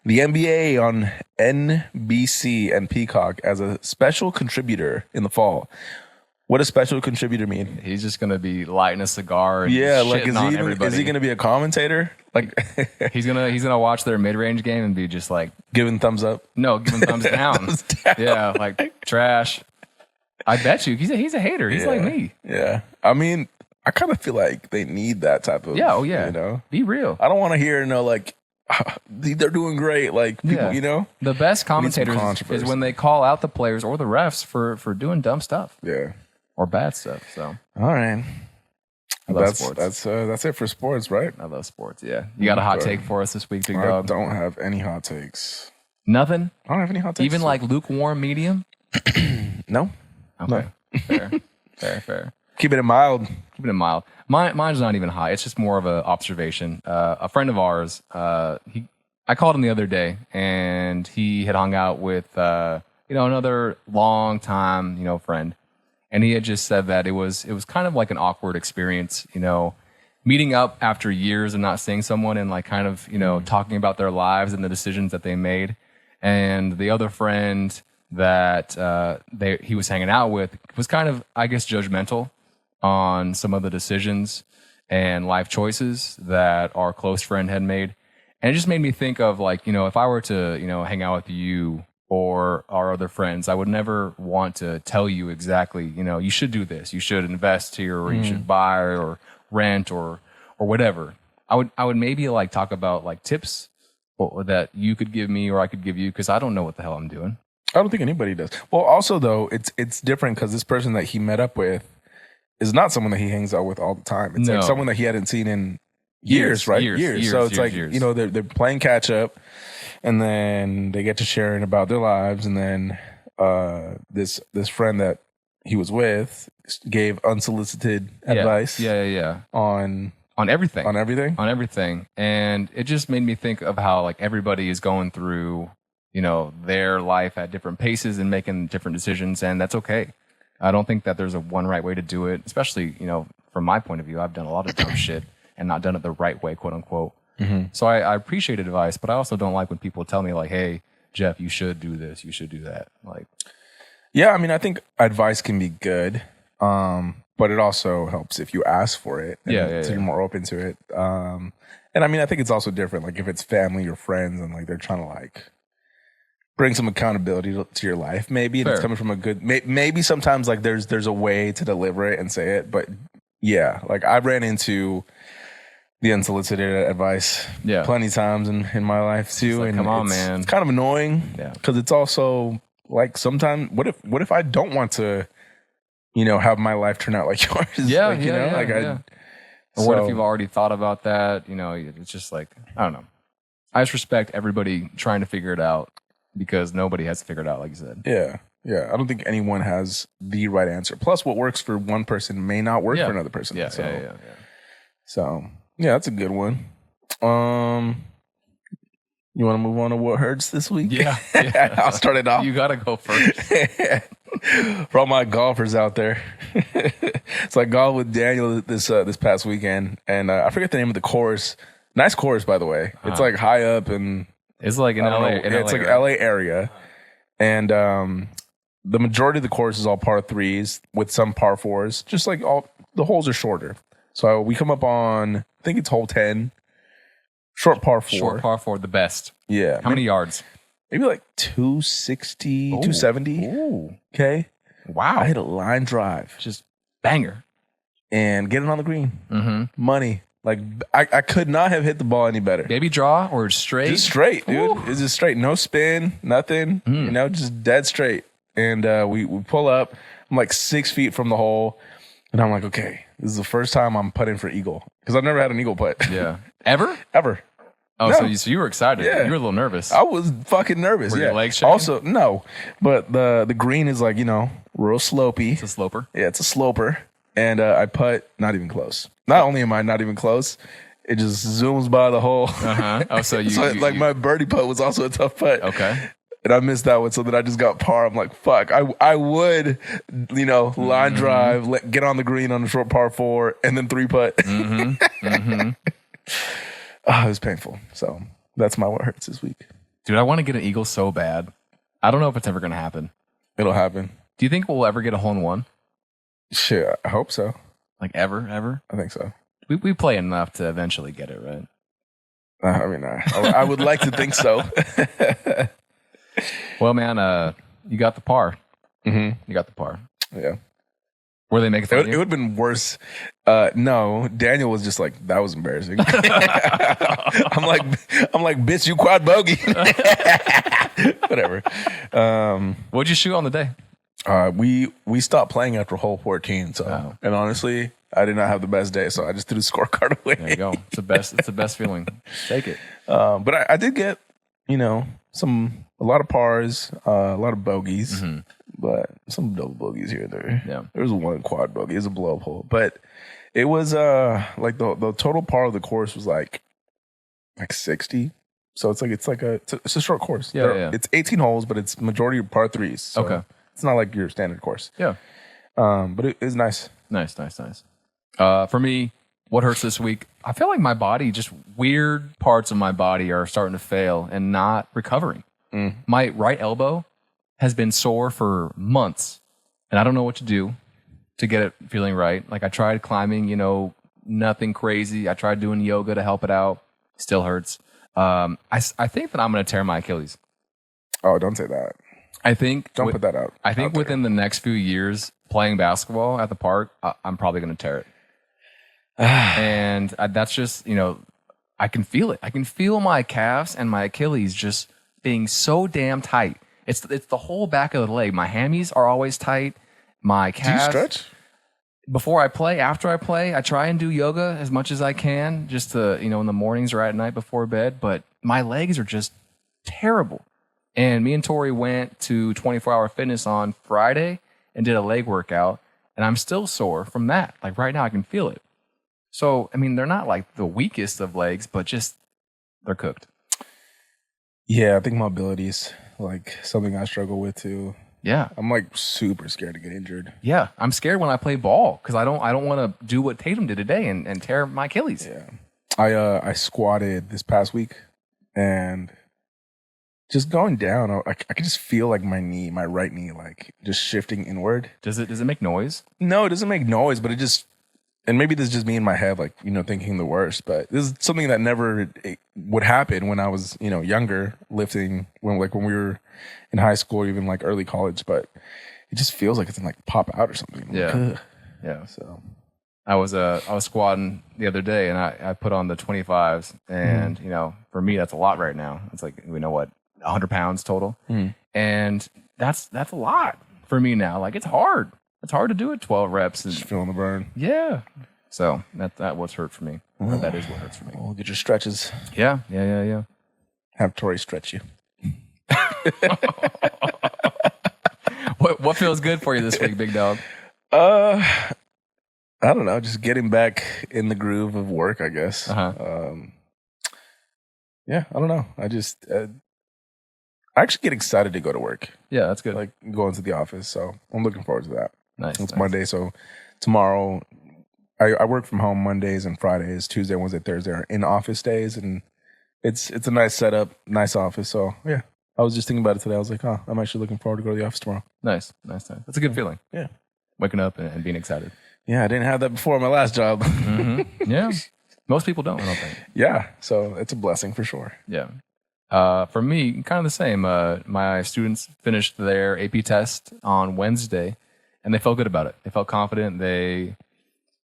the NBA on NBC and Peacock as a special contributor in the fall. What does special contributor mean? He's just going to be lighting a cigar. And like is he going to be a commentator? Like he's gonna watch their mid-range game and be just like giving thumbs up? No, giving thumbs down. Yeah, like trash. I bet you he's a hater. He's like me. Yeah, I mean, I kind of feel like they need that type of you know, be real. I don't want to hear like they're doing great. Like people, you know, the best commentators is when they call out the players or the refs for doing dumb stuff. Yeah. Or bad stuff. So all right, sports. That's it for sports, right? I love sports. Yeah, you got a hot take for us this week, Big Dog? I don't have any hot takes. Nothing. I don't have any hot takes. Even like lukewarm, medium. No. Okay. No. Fair. Keep it mild. Mine's not even high. It's just more of an observation. A friend of ours, I called him the other day, and he had hung out with another long time friend. And he had just said that it was kind of like an awkward experience, meeting up after years and not seeing someone and like kind of, talking about their lives and the decisions that they made. And the other friend that he was hanging out with was kind of, I guess, judgmental on some of the decisions and life choices that our close friend had made. And it just made me think of like, if I were to, hang out with you or our other friends, I would never want to tell you exactly, you should do this, you should invest here, or you should buy or rent or whatever. I would maybe like talk about like tips that you could give me or I could give you, because I don't know what the hell I'm doing. I don't think anybody does. Well, also though, it's different because this person that he met up with is not someone that he hangs out with all the time. It's like someone that he hadn't seen in years, right? Years. So it's like, they're playing catch up. And then they get to sharing about their lives, and then this friend that he was with gave unsolicited advice. On everything. And it just made me think of how like everybody is going through, their life at different paces and making different decisions, and that's okay. I don't think that there's a one right way to do it, especially from my point of view. I've done a lot of dumb shit and not done it the right way, quote unquote. Mm-hmm. So I appreciate advice, but I also don't like when people tell me like, "Hey, Jeff, you should do this, you should do that." Like, yeah, I mean, I think advice can be good, but it also helps if you ask for it. So you're more open to it. And I mean, I think it's also different. Like if it's family or friends, and like they're trying to like bring some accountability to your life, maybe, and it's coming from a good. Maybe sometimes like there's a way to deliver it and say it, but yeah, like I ran into the unsolicited advice plenty times in my life too. Like, and come on, man. It's kind of annoying because it's also like sometimes what if I don't want to, have my life turn out like yours? Or what if you've already thought about that? It's just like, I don't know. I just respect everybody trying to figure it out because nobody has to figure it out, like you said. Yeah. I don't think anyone has the right answer. Plus what works for one person may not work for another person. So yeah, that's a good one. You want to move on to what hurts this week? Yeah. I'll start it off. You got to go first. For all my golfers out there. So I golfed with Daniel this past weekend, and I forget the name of the course. Nice course, by the way. It's like high up, and it's like in LA. It's like LA area. And the majority of the course is all par threes with some par fours. Just like all the holes are shorter. So we come up on, I think it's hole 10, short par 4. Short par 4, the best. Yeah. How many yards? maybe like 260, 270. Ooh. Okay. Wow. I hit a line drive. Just banger. And get it on the green. Mm-hmm. Money. Like, I could not have hit the ball any better. Baby draw or straight? Just straight, dude. Ooh. It's just straight. No spin, nothing. You know, just dead straight. And we pull up. I'm like 6 feet from the hole. And I'm like, okay, this is the first time I'm putting for eagle. Because I've never had an eagle putt. Yeah. Ever? Ever. Oh, No. so you were excited. Yeah. You were a little nervous. I was fucking nervous. Were yeah. your legs shaking? Also, no. But the green is like, you know, real slopey. It's a sloper. Yeah, it's a sloper. And I putt not even close. Not only am I not even close, it just zooms by the hole. Uh-huh. Oh, so my birdie putt was also a tough putt. Okay. And I missed that one, so then I just got par. I'm like, fuck. I would, you know, line drive, get on the green on the short par 4, and then 3 putt. It was painful. So that's my what hurts this week. Dude, I want to get an eagle so bad. I don't know if it's ever going to happen. It'll happen. Do you think we'll ever get a hole in one? Shit, I hope so. Like ever? I think so. We play enough to eventually get it, right? I mean, I would like to think so. Well, man, you got the par. You got the par. Yeah. Were they making fun of you? It would have been worse. No, Daniel was just like, that was embarrassing. I'm like, bitch, you quad bogey. Whatever. What'd you shoot on the day? We stopped playing after hole 14. So, and honestly, I did not have the best day, so I just threw the scorecard away. There you go. It's the best feeling. Take it. But I did get, you know, a lot of pars, a lot of bogeys, but some double bogeys here and there. Yeah. There was one quad bogey. It was a blow up hole, but it was like the total par of the course was like 60. So it's a short course. Yeah. It's 18 holes, but it's majority of par 3s. So okay. It's not like your standard course. Yeah. But it is nice. Nice. For me, what hurts this week? I feel like my body, just weird parts of my body are starting to fail and not recovering. My right elbow has been sore for months, and I don't know what to do to get it feeling right. Like I tried climbing, you know, nothing crazy. I tried doing yoga to help it out. Still hurts. I think that I'm going to tear my Achilles. Oh, don't say that. Don't put that out. I think within the next few years playing basketball at the park, I'm probably going to tear it. And that's just, you know, I can feel it. I can feel my calves and my Achilles just being so damn tight. It's the whole back of the leg. My hammies are always tight. My calves. Do you stretch? Before I play, after I play, I try and do yoga as much as I can, just to, you know, in the mornings or at night before bed. But my legs are just terrible. And me and Tori went to 24-hour fitness on Friday and did a leg workout. And I'm still sore from that. Like right now, I can feel it. So, I mean, they're not like the weakest of legs, but just they're cooked. Yeah, I think mobility is like something I struggle with too. Yeah. I'm like super scared to get injured. Yeah. I'm scared when I play ball because I don't want to do what Tatum did today and tear my Achilles. Yeah. I squatted this past week and just going down, I could just feel like my right knee, like just shifting inward. Does it make noise? No, it doesn't make noise, but it just, and maybe this is just me in my head, like, you know, thinking the worst, but this is something that never would happen when I was, you know, younger, lifting, when we were in high school, or even like early college, but it just feels like it's gonna like pop out or something. Yeah. Like, yeah. So I was squatting the other day and I put on the 25s and, you know, for me, that's a lot right now. It's like, we know what, 100 pounds total. And that's a lot for me now. Like it's hard. It's hard to do it 12 reps. And, just feeling the burn. Yeah. So that what's hurt for me. That is what hurts for me. Well, get your stretches. Yeah. Have Tori stretch you. What feels good for you this week, big dog? I don't know. Just getting back in the groove of work, I guess. Yeah, I don't know. I just I actually get excited to go to work. Yeah, that's good. Like going to the office. So I'm looking forward to that. Nice. It's Monday. So tomorrow, I work from home Mondays and Fridays. Tuesday, Wednesday, Thursday are in office days. And it's a nice setup, nice office. So yeah, I was just thinking about it today. I was like, oh, I'm actually looking forward to go to the office tomorrow. Nice. That's a good feeling. Yeah. Waking up and being excited. Yeah, I didn't have that before my last job. Yeah. Most people don't, I don't think. Yeah. So it's a blessing for sure. Yeah. For me, kind of the same. My students finished their AP test on Wednesday, and they felt good about it. They felt confident. They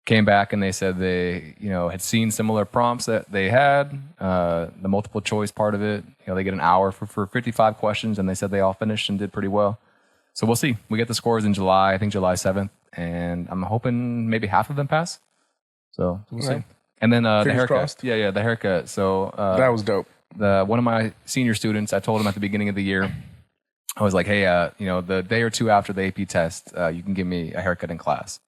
came back and they said they, had seen similar prompts that they had. The multiple choice part of it, they get an hour for 55 questions, and they said they all finished and did pretty well. So we'll see. We get the scores in July, I think July 7th, and I'm hoping maybe half of them pass. So we'll see. And then the haircut. Crossed. Yeah, the haircut. So that was dope. One of my senior students, I told him at the beginning of the year, I was like, hey, the day or two after the AP test, you can give me a haircut in class.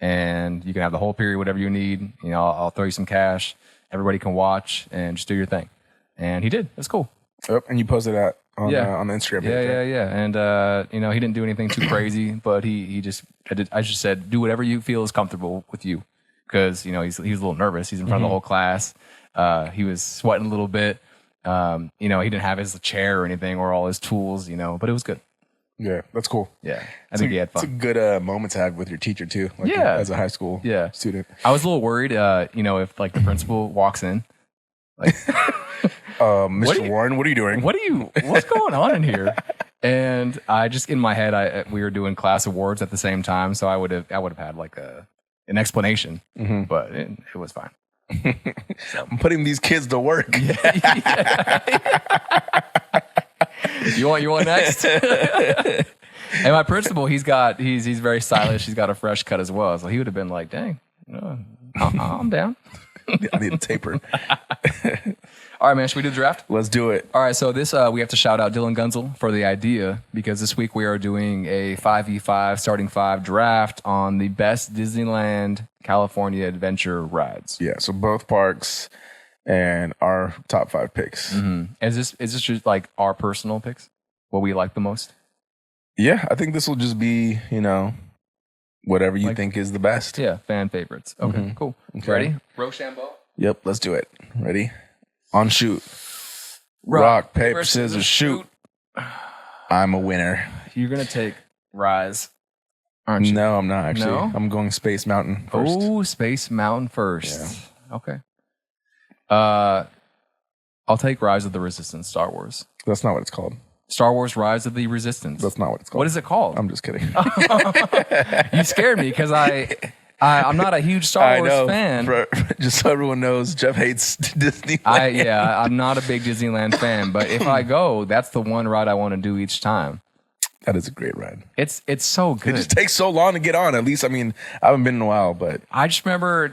And you can have the whole period, whatever you need. I'll throw you some cash. Everybody can watch and just do your thing. And he did. That's cool. Yep. And you posted that on the Instagram page. Yeah. And, he didn't do anything too crazy, but I just said, do whatever you feel is comfortable with you. Because, he was a little nervous. He's in front of the whole class. He was sweating a little bit. He didn't have his chair or anything or all his tools, but it was good. Yeah, that's cool. Yeah, I think he had fun. It's a good moment to have with your teacher too. As a high school student. I was a little worried, if the principal walks in, Mr. Warren, what are you doing? What's going on in here? And I just in my head, we were doing class awards at the same time, so I would have had an explanation, but it was fine. So. I'm putting these kids to work. You want next? And my principal, he's very stylish. He's got a fresh cut as well. So he would have been like, dang, I'm down. I need a taper. All right, man. Should we do the draft? Let's do it. All right. So this, we have to shout out Dylan Gunzel for the idea, because this week we are doing a 5v5 starting 5 draft on the best Disneyland California Adventure rides. Yeah. So both parks and our top 5 picks. Mm-hmm. Is this just like our personal picks? What we like the most? Yeah. I think this will just be, whatever you think is the best. Yeah. Fan favorites. Okay, cool. Okay. Ready? Rochambeau? Yep. Let's do it. Ready? On shoot. Rock, paper, scissors, shoot. I'm a winner. You're going to take Rise, aren't you? No, I'm not actually. No? I'm going Space Mountain first. Oh, Space Mountain first. Yeah. Okay. I'll take Rise of the Resistance, Star Wars. That's not what it's called. Star Wars Rise of the Resistance. That's not what it's called. What is it called? I'm just kidding. You scared me because I'm not a huge Star Wars fan. Just so everyone knows, Jeff hates Disneyland. I'm not a big Disneyland fan, but if I go, that's the one ride I want to do each time. That is a great ride. It's so good. It just takes so long to get on. At least, I haven't been in a while, but I just remember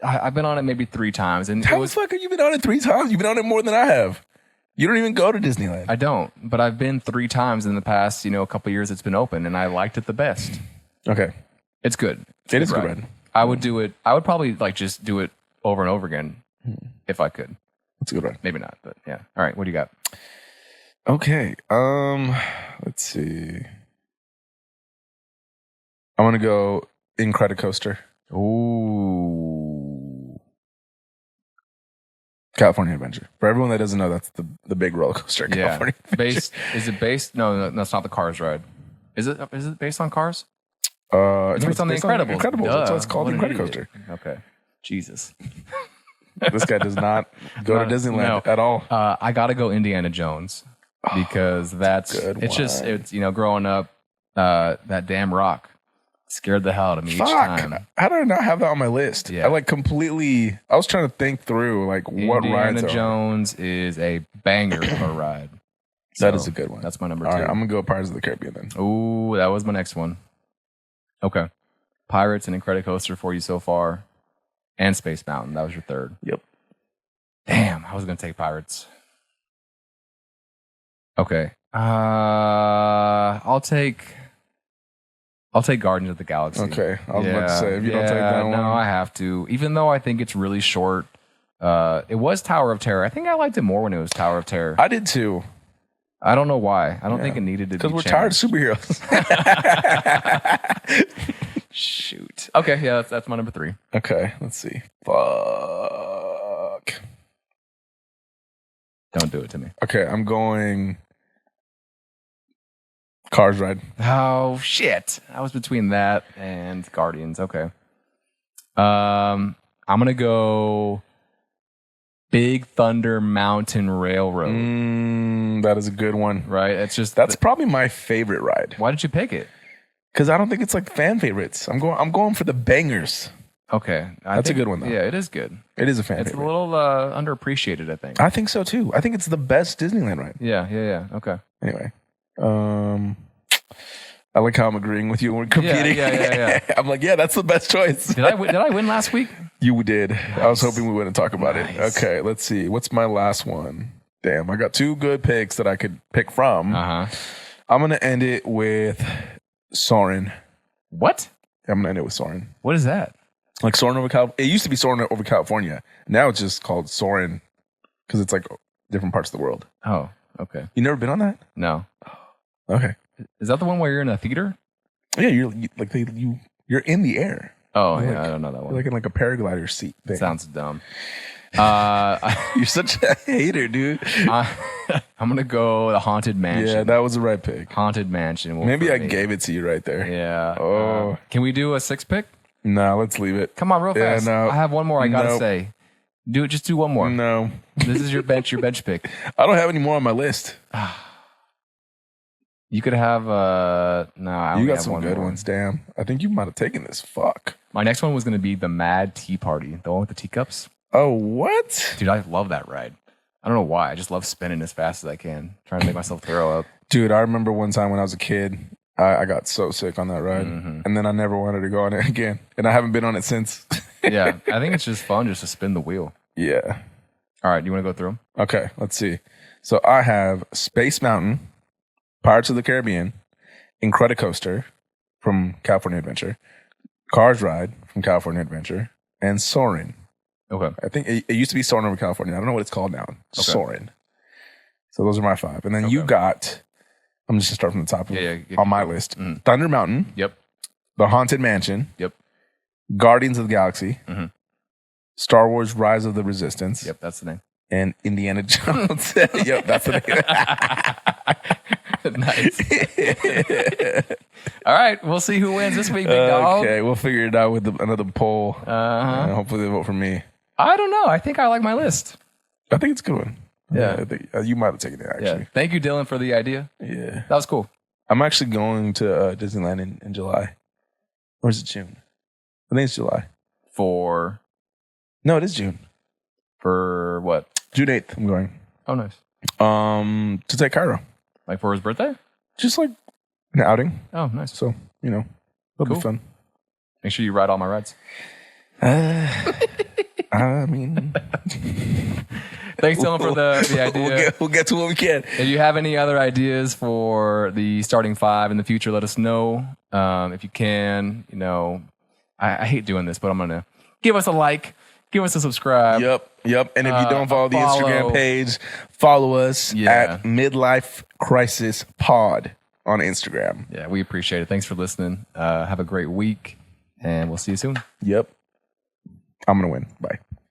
I've been on it maybe 3 times. And how the fuck have you been on it 3 times? You've been on it more than I have. You don't even go to Disneyland. I don't, but I've been 3 times in the past, a couple of years it's been open, and I liked it the best. Okay. It's good. It is a good ride. I would do it. I would probably just do it over and over again if I could. It's a good ride. Maybe not, but yeah. All right. What do you got? Okay. Let's see. I want to go Incredicoaster. Ooh. California Adventure. For everyone that doesn't know, that's the big roller coaster. California Adventure. Is it based? No, that's not the Cars ride. Is it based on Cars? It's based on the Incredibles. Incredibles. That's what it's called, Incredicoaster. Okay. Jesus. This guy does not go to Disneyland at all. I got to go Indiana Jones because it's growing up, that damn rock scared the hell out of me each time. How did I not have that on my list? Yeah. I was trying to think through what rides are. Indiana Jones is a banger of a ride. That is a good one. That's my number 2. All right, I'm going to go Pirates of the Caribbean then. Ooh, that was my next one. Okay. Pirates and Incredicoaster for you so far. And Space Mountain. That was your 3rd. Yep. Damn, I was going to take Pirates. Okay. I'll take Guardians of the Galaxy. Okay. I was about to say, if you don't take that one. No, I have to. Even though I think it's really short. It was Tower of Terror. I think I liked it more when it was Tower of Terror. I did too. I don't know why. I don't think it needed to be because we're tired of superheroes. Shoot. Okay, yeah, that's my number 3. Okay, let's see. Fuck. Don't do it to me. Okay, I'm going Cars ride. Oh, shit. I was between that and Guardians. Okay. I'm going to go Big Thunder Mountain Railroad. That is a good one. Right? It's just that's probably my favorite ride. Why did you pick it? Because I don't think it's like fan favorites. I'm going for the bangers. Okay. That's a good one, though. Yeah, it is good. It is a fan favorite. It's a little underappreciated, I think. I think so, too. I think it's the best Disneyland ride. Yeah. Okay. Anyway. I like how I'm agreeing with you when we're competing. Yeah. I'm like, yeah, that's the best choice. Did I win last week? You did. Nice. I was hoping we wouldn't talk about it. Okay, let's see. What's my last one? Damn, I got 2 good picks that I could pick from. I'm going to end it with Soarin'. What? I'm going to end it with Soarin'. What is that? Like Soarin' over California. It used to be Soarin' over California. Now it's just called Soarin' because it's like different parts of the world. Oh, okay. You never been on that? No. Okay. Is that the one where you're in a theater? Yeah, you're in the air. Oh, yeah, I don't know that one. You're like in like a paraglider seat thing. Sounds dumb. You're such a hater, dude. I'm gonna go the Haunted Mansion. Yeah, that was the right pick. Haunted Mansion. Maybe I gave it to you right there. Yeah. Oh. Can we do a 6 pick? No, let's leave it. Come on, real fast. No. I have one more I gotta say. Do it. Just do one more. No. This is your bench pick. I don't have any more on my list. You could have you got some good ones. Damn. I think you might have taken this. Fuck. My next one was gonna be the Mad Tea Party, the one with the teacups. Oh, what? Dude, I love that ride. I don't know why. I just love spinning as fast as I can, trying to make myself throw up. Dude, I remember one time when I was a kid, I got so sick on that ride. And then I never wanted to go on it again. And I haven't been on it since. Yeah, I think it's just fun just to spin the wheel. Yeah. All right, you want to go through them? Okay, let's see. So I have Space Mountain, Pirates of the Caribbean, Incredicoaster from California Adventure, Cars Ride from California Adventure, and Soarin'. Okay. I think it used to be Soarin' over California. I don't know what it's called now. Okay. Soarin'. So those are my 5. And then you got, I'm just going to start from the top on my list. Thunder Mountain. Yep. The Haunted Mansion. Yep. Guardians of the Galaxy. Star Wars Rise of the Resistance. Yep, that's the name. And Indiana Jones. Yep, that's the name. Nice. All right, we'll see who wins this week, big dog. Okay, we'll figure it out with another poll. Hopefully they vote for me. I don't know. I think I like my list. I think it's a good one. Yeah. I think, you might have taken it, actually. Yeah. Thank you, Dylan, for the idea. Yeah. That was cool. I'm actually going to Disneyland in July. Or is it June? I think it's July. No, it is June. For what? June 8th, I'm going. Oh, nice. To take Cairo. Like for his birthday? Just like an outing. Oh, nice. So, it'll be fun. Make sure you ride all my rides. I mean... Thanks, Dylan, for the idea. We'll get to what we can. If you have any other ideas for the starting 5 in the future, let us know. If you can, I hate doing this, but I'm going to give us a like, give us a subscribe. Yep. And if you don't follow the Instagram page, follow us at Midlife Crisis Pod on Instagram. Yeah, we appreciate it. Thanks for listening. Have a great week, and we'll see you soon. Yep. I'm going to win. Bye.